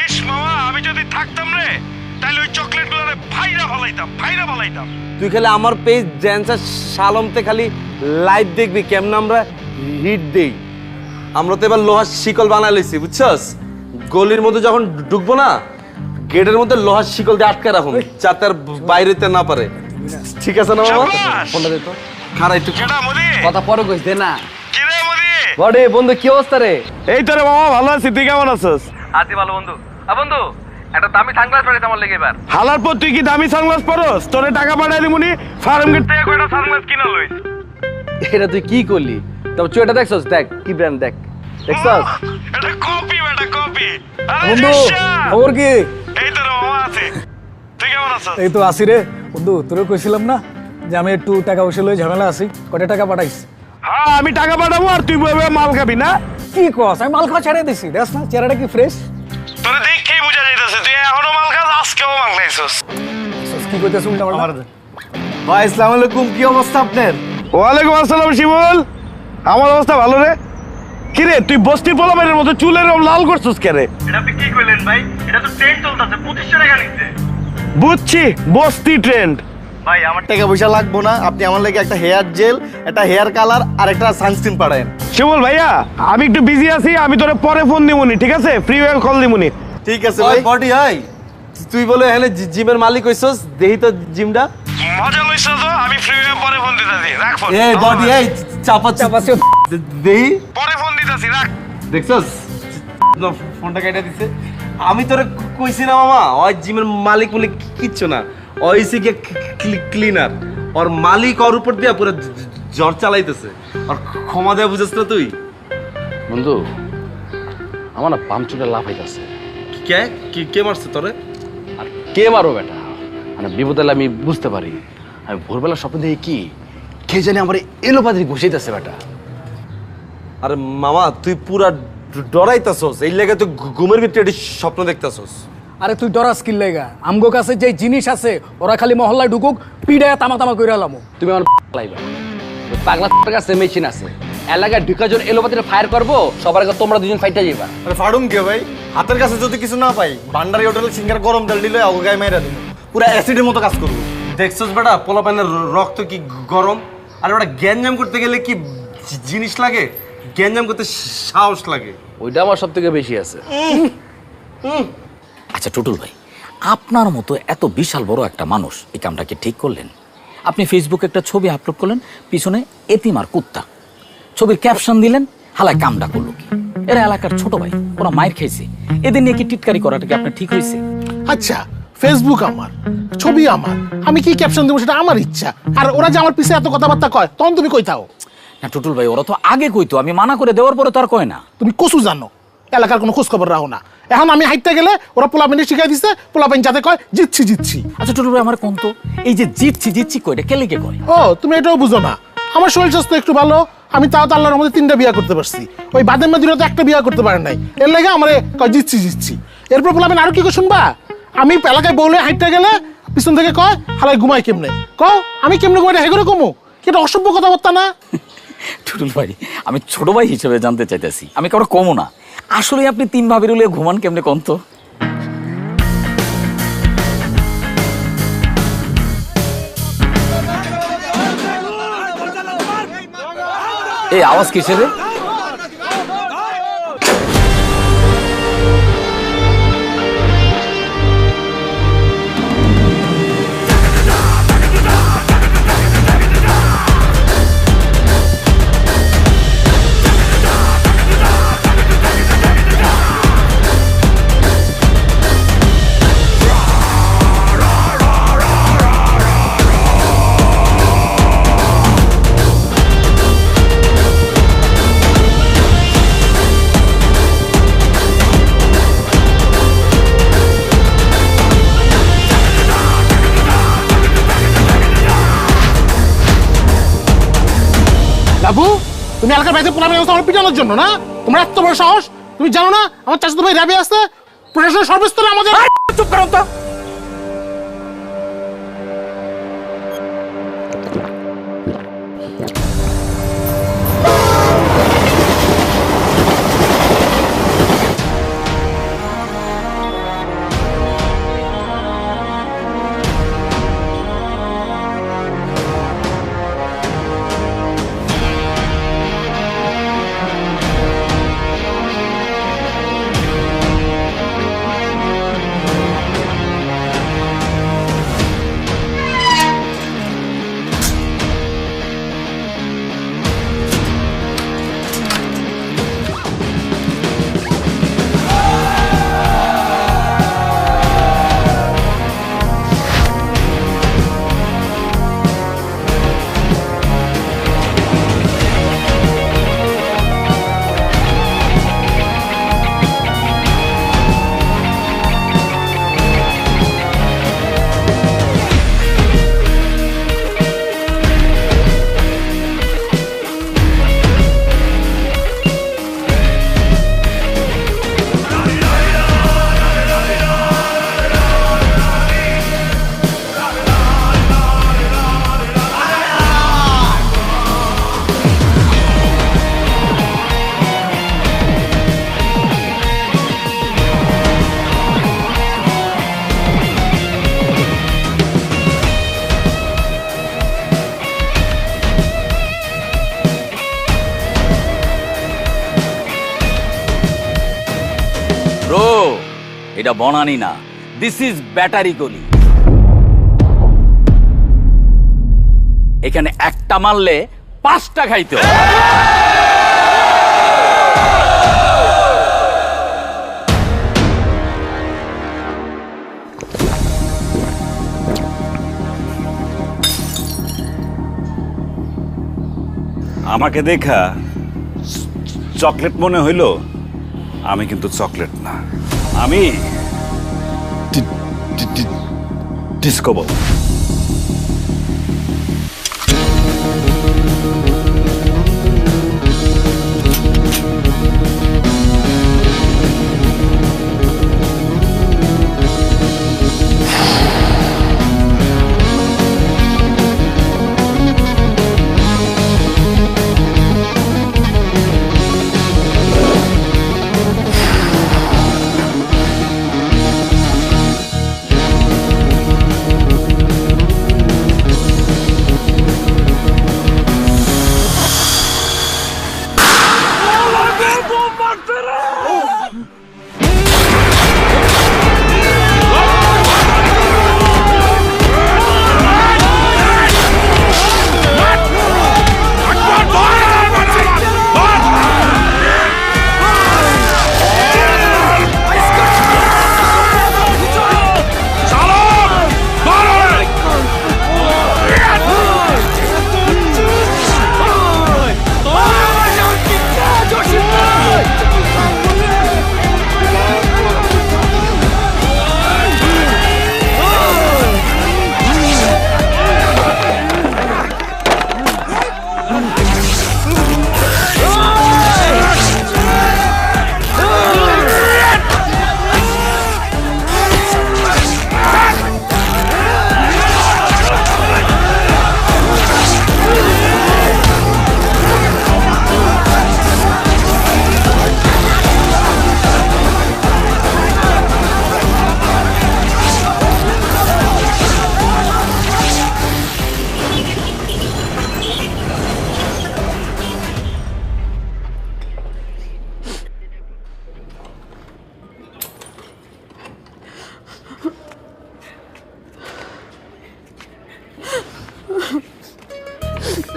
ইস মামা, আমি যদি থাকতাম রে তাহলে ওই চকলেট গুলো ভাইরা ফালাইতাম। তুই খালি আমার পেজ ড্যান্সার শালমতে খালি লাইভ দেখবি কেমন আমরা হিট দেই। আমরা তো এবার লোহার শিকল বানাই লইছি বুঝছস। গলির মধ্যে যখন ঢুকবো না, গেটের মধ্যে লোহার শিকল দিয়ে আটকে রাখুন, যাতে আর বাইরেতে না পারে। ঠিক আছে না মামা? ফোনটা দে তো। খারা একটু কথা পরে কইস দে না। বড়ে বন্ধু কি অবস্থা রে? এই তো রে মামা, ভালো আছি, তুই কেমন আছিস? আছি ভালো বন্ধু। বন্ধু একটা দামি সানগ্লাস পরে আমার লেগে এবার। হালার পর তুই কি দামি সানগ্লাস পরস? তোরে টাকা পাঠাই দিমুনি, ফার্ম গেট থেকে কয়টা সানগ্লাস কিনা লইস। এটা তুই কি করলি? তবে চুয়েটা দেখছস? দেখ কি ব্র্যান্ড, দেখ দেখছস? এটা কপি বেটা, কপি। বন্ধু খবর কি? এই তো রে মামা, আছে। তুই কেমন আছিস? এই তো আসি রে বন্ধু, তোরে কইছিলাম না যে আমি একটু টাকা পয়সা লই ঝামেলা আছি। কয়টা টাকা পাঠাইছি? হ্যাঁ আমি টাকা পাঠাবো, আর তুই বলবে মাল খাবি না। কি কস? আমি মাল খাওয়া ছেড়ে দিছি, দেখ না চেহারাটা কি ফ্রেশ। তোরে দেখেই বোঝা যাইতেছে তুই এখনো মাল খাস, আজকেও মাল খাইছস। কি কইতেছ উল্টা পাল্টা? ভাই আসসালামু আলাইকুম, কি অবস্থা আপনার? ওয়ালাইকুম আসসালাম শিমুল, আমার অবস্থা ভালো রে। কিরে তুই বস্তি পোলাপানের মতো চুলের রং লাল করছিস কেন? এটা আপনি কি কইলেন ভাই? এটা তো ট্রেন্ড চলতেছে, 2500 টাকা নিচ্ছে। বুঝছি, বস্তি ট্রেন্ড। ভাই আমার টাকা পয়সা লাগবো না, আপনি আমার লাগি একটা হেয়ার জেল, একটা হেয়ার কালার আর একটা সানস্ক্রিন পাঠায়েন। শিমুল ভাইয়া, আমি একটু বিজি আছি, আমি তোরে পরে ফোন দিমুনি, ঠিক আছে? ফ্রি হয়ে কল দিমুনি। ঠিক আছে ভাই। বডি হাই, তুই বলে এখানে জিমের মালিক হইছস, দেহি তো জিমটা। মজা লইছ তো, আমি ফ্রি হয়ে পরে ফোন দিতাছি, রাখ ফোন। এই বডি এই চাপা দেহি পরে ফোন দিতাছি, রাখ। দেখছস ফোনটা কেটে দিছে। আমি তোরে কইছি না মামা, ওই জিমের মালিক বলে কিচ্ছু না, ওই হইছে কি ক্লিনার। ওর মালিক ওর উপর দিয়া পুরো জ্বর চালাইতেছে, আর ক্ষমা দেয়া বুঝছ না তুই? বন্ধু, আমার না পাম চুলে লাভ হইতাছে। কে কে মারছে তোরে? আর কে মারো বেটা, মানে বিপদ হলে আমি বুঝতে পারি। আমি ভোরবেলা স্বপ্ন দেখি কি কে জানি আমার এলোপাতি ঘুষাইতেছে বেটা। আরে মামা তুই পুরা ডরাইতাছস, এই লেগে তুই ঘুমের ভিতরে এটি স্বপ্ন দেখতাছস। আরে তুই ডরাস কি লেগা? আমগো কাছে যে জিনিস আছে ওরা খালি মহল্লায় ঢুকুক, পিড়ায় তামা তামা কইরা লামু। তুমি আমার লাইবা পাগলা কাছে মেশিন আছে, এলাকায় ঢুকা জোর এলোপাতিটা ফায়ার করবো, সবার আগে তোমরা দুজন ফাইটটা যাইবা। আরে ফাড়ুম কে ভাই? হাতের কাছে যদি কিছু না পাই, ভান্ডারি হোটেলে সিঙ্গার গরম তেল দিলে গায়ে মাইরা দিন, পুরা অ্যাসিডের মতো কাজ করবো। দেখছস বেটা, পোলাপানের রক্ত কি গরম। আর ওটা গ্যাঞ্জাম করতে গেলে কি জিনিস লাগে? গ্যাঞ্জাম করতে সাহস লাগে। ওইটা আমার সব থেকে বেশি আছে। আচ্ছা টুটুল ভাই, আপনার মতো এত বিশাল বড় একটা মানুষ এই কামটাকে ঠিক করলেন। আপনি ফেসবুকে একটা ছবি আপলোড করলেন, পিছনে এতিম আর কুত্তা, ছবির ক্যাপশন দিলেন, হালায় কামটা করলো কি? এরা এলাকার ছোট ভাই, ওরা মায়ের খাইছে, এদের নিয়ে কি টিটকারি করাটা কি আপনার ঠিক হয়েছে? আচ্ছা, ফেসবুক আমার, ছবি আমার, আমি কি ক্যাপশন দেবো সেটা আমার ইচ্ছা। আর ওরা যে আমার পিছে এত কথাবার্তা কয়, তখন তুমি কই থাও? না টুটুল ভাই, ওরা তো আগে কইতো, আমি মানা করে দেওয়ার পরে তো আর কয় না। তুমি কসু জানো, এলাকার কোনো খোঁজ খবর রাখো না। এখন আমি হাইটতে গেলে ওরা পোলাপানি শিখাই দিচ্ছে, পোলাপানি যাতে কয় জিতছি জিতছি। আচ্ছা টুটুল ভাই, আমার কোন তো এই যে জিতছি জিতছি কয়টা কে লেগে কয়? ও তুমি এটাও বুঝো না, আমার শরীর স্বাস্থ্য একটু ভালো, আমি তাও তো আল্লাহর মধ্যে 3টা বিয়া করতে পারছি। ওই বাদের মাদিরা তো একটা বিয়া করতে পারে নাই, এর লেগে আমার কয় জিতছি জিতছি। এরপর পোলাপানি আরো কি কই শুনবা? আমি এলাকায় বউলে হাইটতে গেলে পিছন থেকে কয় হালাই ঘুমাই কেমনে, কও আমি কেমনে ঘুমাই হেগরে কমু? কি এটা অসভ্য কথাবার্তা না? টুটুল ভাই, আমি ছোট ভাই হিসেবে জানতে চাইতেছি, আমি কারো কমও না। আসলে আপনি 3 ভাবির হলে ঘুমান কেমনে কোন তো? এই আওয়াজ কিসের রে? বাবু, তুমি এলাকার বাইরে পোলাপানি আমার পিটানোর জন্য না? তোমার এত বড় সাহস! তুমি জানো না আমার চাচাতো ভাই রাবি আছে, প্রশাসনের সর্বস্তরে আমাদের। চুপ করো তো। ব্রো, এটা বনানি না, দিস ইজ ব্যাটারি গলি। এখানে একটা মারলে 5টা খাইতে হয়। আমাকে দেখা চকলেট মনে হইল, আমি কিন্তু চকলেট না, আমি ডিস্কো বাবু।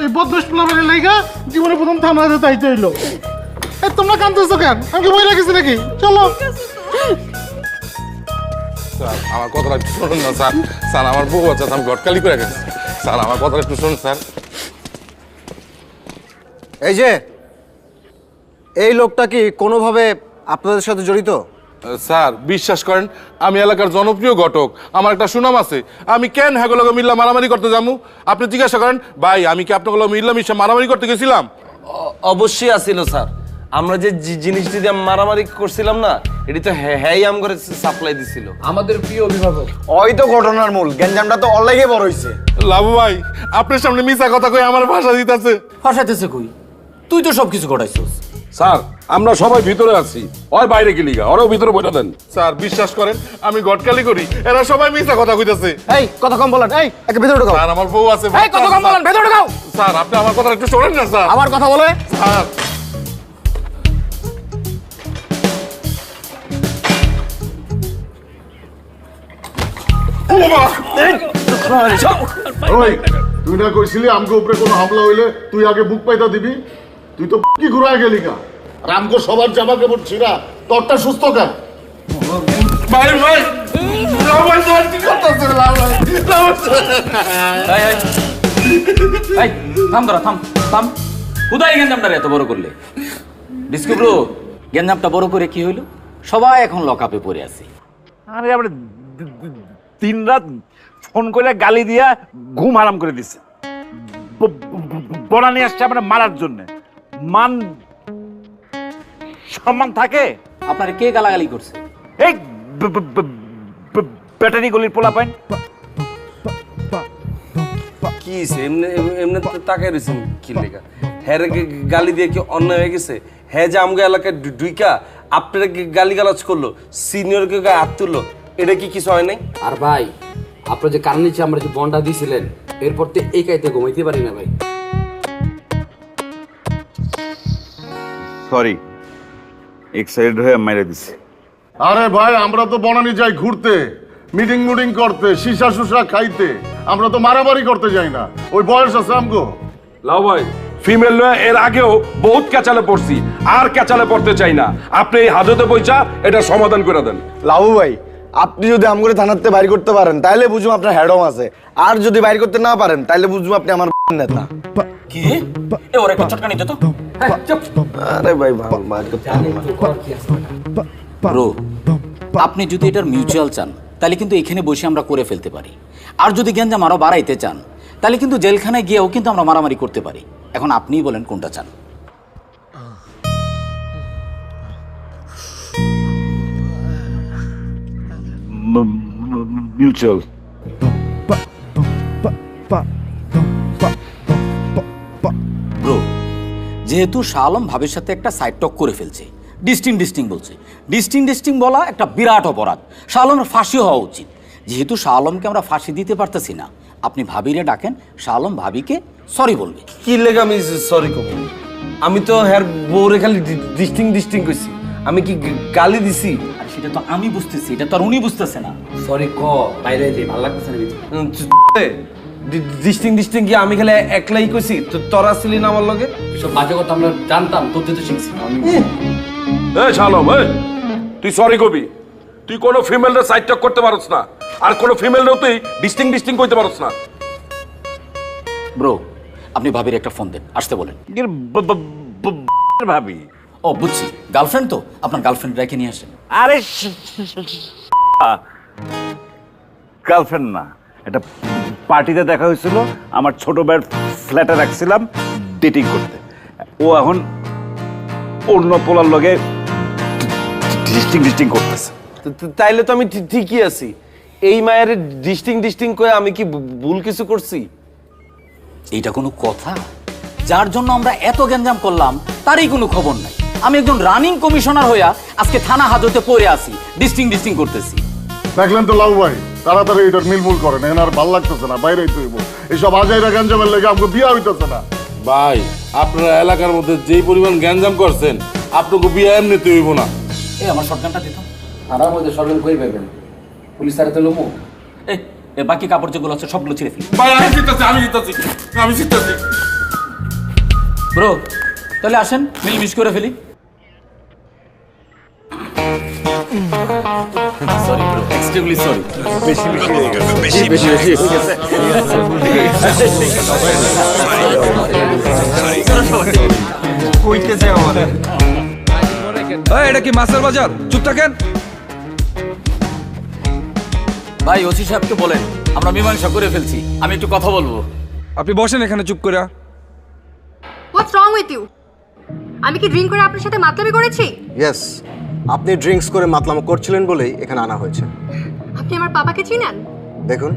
এই বদমাস পোলাপানের লাইগা জীবনে প্রথম থানাতে তাইতে হইলো। এই তোমরা কাঁদতেছো কেন? আমি কি বই লাগেছি নাকি? চলো। স্যার আমার কথাটা একটু শুনুন না স্যার। স্যার আমার বউ আছে, আমি গটকালি করে গেছি। স্যার আমার কথাটা একটু শুনুন স্যার। এই যে এই লোকটা কি কোনোভাবে আপনাদের সাথে জড়িত? স্যার বিশ্বাস করেন, আমি এলাকার জনপ্রিয় ঘটক, আমার একটা সুনাম আছে। আমি কেন হ্যাগোলগে মিল্লা মারামারি করতে যাবো? আপনি জিজ্ঞাসা করেন ভাই, আমি কি আপনাকে মিল্লা মিশা মারামারি করতে গেছিলাম? অবশ্যই আসিল স্যার। আমরা যে জিনিস দিয়ে মারামারি করছিলাম না, এটি তো হ্যাঁ আম করে সাপ্লাই দিছিল আমাদের প্রিয় অভিভাবক। ওই তো ঘটনার মূল, গ্যাঞ্জামটা তো অনলাইনে বড় হইছে। লাভু ভাই আপনার সামনে মিছা কথা কই আমার ভাষা দিতেছে। ভাষাতেছে কই? তুই তো সবকিছু ঘটাইছিস। স্যার আমরা সবাই ভিতরে আছি, ওই বাইরে গেলি গা, ওরাও ভিতরে বইটা দেন। স্যার বিশ্বাস করেন, আমি গটকালি করি, এরা সবাই মিছা কথা কইতাছে। এই কথা কম বলেন, এই একে ভিতরে ঢোকাও। স্যার আমার বউ আছে। এই কথা কম বলেন, ভিতরে ঢোকাও। স্যার আপনি আমার কথা একটু শোনেন না স্যার। আমার কথা বলে স্যার ওই তুই না কইছিলি আমগো উপরে কোনো হামলা হইলে তুই আগে বুক পাইতা দিবি? তুই তো কি ঘুরায় গেলি কা? আর আমগো সবার জামা কাপড় ছিঁড়া, তোরটা সুস্থ কা? ভাই ভাই লাভাই তো কি করতেছে? লাভাই এই থাম ধরা, থাম থাম। কোথায় গেঞ্জামটা এত বড় করলে? ডিস্কো ব্রো, গেঞ্জামটা বড় করে কি হইলো? সবাই এখন লকআপে পড়ে আছে। আরে আমরা দিন রাত ফোন করে গালি দিয়া ঘুম আরাম করে দিচ্ছে। বড়া নিয়ে আসছে আমরা মারার জন্য। মান সম্মান থাকে? আপনার কে গালাগালি করছে? এই ব্যাটারি গলির পোলা পাইন। কি এমনি এমনি তাকাই রয়েছেন কি লেখা? হ্যাঁ গালি দিয়ে কি অন্যায় হয়ে গেছে? হ্যাঁ যে আমগো এলাকায় ডুইকা আপনারা গালি গালাজ করলো, সিনিয়রকে গায়ে হাত তুললো, এটা কি কিছু হয় নাই? আর ভাই আপনার যে কারণ নিচে আমরা যে বন্ডা দিয়েছিলেন, এরপর তো এই কাইতে ঘুমাইতে পারি না ভাই। সরি, এক্সাইটেড হয়ে মেরে দিছি। আরে ভাই আমরা তো বনানি যাই ঘুরতে, মিটিং মুটিং করতে, সিসা সুসা খাইতে, আমরা তো মারামারি করতে যাই না। ওই বয়স আছে আমগো। লাউ ভাই ফিমেল লয়ে এর আগেও বহুত ক্যাচালে পড়ছি, আর ক্যাচালে পড়তে চাই না। আপনি এই হাজতে পয়সা এটা সমাধান করে দেন। লাভু ভাই আপনি যদি আমগরে থানাতে বাইর করতে পারেন তাহলে বুঝুম আপনার হেডম আছে, আর যদি বাইর করতে না পারেন তাহলে বুঝুম আপনি আমার নেতা। কি এ ওরে একটা চটকানি দে তো। আরে ভাই ভালো মার করতে ব্রো, আপনি যদি এটার মিউচুয়াল চান তাহলে কিন্তু এখানে বসে আমরা করে ফেলতে পারি, আর যদি গ্যাঞ্জাম আরো বাড়াইতে চান তাহলে কিন্তু জেলখানায় গিয়েও কিন্তু আমরা মারামারি করতে পারি। এখন আপনিই বলেন কোনটা চান। মিউচুয়াল। ব্রো, যেহেতু শাহ আলম ভাবের সাথে একটা সাইড টক করে ফেলছে, ডিস্টিং বলছে, ডিস্টিং বলা একটা বিরাট অপরাধ। শাহ আলমের ফাঁসি হওয়া উচিত। যেহেতু শাহ আলমকে আমরা ফাঁসি দিতে পারতেছি না, আপনি ভাবিরে ডাকেন, শাহ আলম ভাবিকে সরি বলবে। কি লেগে আমি সরি কব? আমি তো হ্যার বউরে খালি ডিস্টিং কইছি, আমি কি গালি দিছি? আর সেটা তো আমি বুঝতেছি, এটা তো আর উনি বুঝতেছে না। সরি ক বাইরে যে ভালো লাগতেছে না। ডিস্টিং কি আমি খালি একলাই কইছি? তোরা ছিলি না আমার লগে? সব বাজে কথা আমরা জানতাম, তোর তো শিখছি। এই শালম, এই তুই সরি কবি? তুই কোনো ফিমেলের সাইড টক করতে পারছ না, আর কোনো ফিমেলেরও তুই ডিস্টিং কইতে পারছ না। ব্রো, আপনি ভাবির একটা ফোন দেন, আসতে বলেন। ভাবি? ও বুঝছি, গার্লফ্রেন্ড তো, আপনার গার্লফ্রেন্ড রেখে নিয়ে আসেন। আরে গার্লফ্রেন্ড না, একটা পার্টিতে দেখা হয়েছিল, আমার ছোট ভাইয়ের ফ্ল্যাটে রাখছিলাম ডেটিং করতে। ও এখন অন্য পোলার লগে ডিস্টিং করতেছে। তাইলে তো আমি ঠিকই আছি। এই মায়ের ডিস্টিং কয়ে আমি কি ভুল কিছু করছি? এইটা কোনো কথা? যার জন্য আমরা এত গ্যাঞ্জাম করলাম তারই কোনো খবর নাই। আমি একজন রানিং কমিশনার হইয়া আজকে থানা হাজতে পড়ে আছি, ডিস্টিং করতেছি। দেখলেন তো লাউ ভাই, তাড়াতাড়ি এটার মিলমুল করেন, এখন আর ভাল লাগতেছে না, বাইরেই তৈব। এইসব আজাইরা গ্যাঞ্জামের লেগে আমাকে বিয়া হইতেছে না। ভাই আপনারা এলাকার মধ্যে যেই পরিমাণ গ্যাঞ্জাম করছেন, আপনাকে বিয়ে এমনিতে হইব না। এই আমার শটগানটা দিত। থানার মধ্যে সরকার কই পাবেন? পুলিশ আর তো লোমো। এই বাকি কাপড় যেগুলো আছে সবগুলো ছিঁড়ে ফেলি। ভাই আমি জিততেছি। ব্রো, তাহলে আসেন মিলমিশ করে ফেলি। Sorry bro, extremely sorry. বেশি হয়ে গেছে, বেশি হয়ে গেছে। কইতেছে আমাদের। এটা কি মাছের বাজার? চুপ থাকেন ভাই। ওসি সাহেবকে বলেন আমরা মীমাংসা করে ফেলছি, আমি একটু কথা বলবো। আপনি বসেন এখানে চুপ করে। হোয়াটস রং উইথ ইউ? আমি কি ড্রিঙ্ক করে আপনার সাথে মাতলামি করেছি? ইয়েস, আপনি ড্রিঙ্কস করে মাতলামো করছিলেন বলেই এখানে আনা হয়েছে। আপনি আমার বাবাকে চিনেন? দেখুন,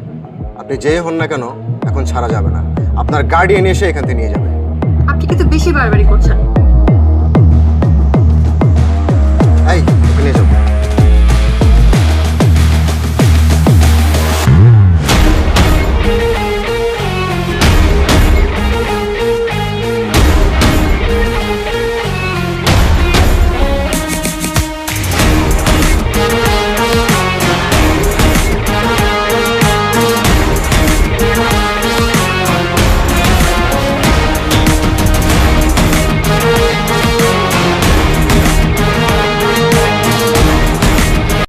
আপনি যেই হন না কেন এখন ছাড়া যাবে না, আপনার গার্ডিয়ান এসে এখান থেকে নিয়ে যাবে। আপনি কিন্তু বেশি বাড়াবাড়ি করছেন।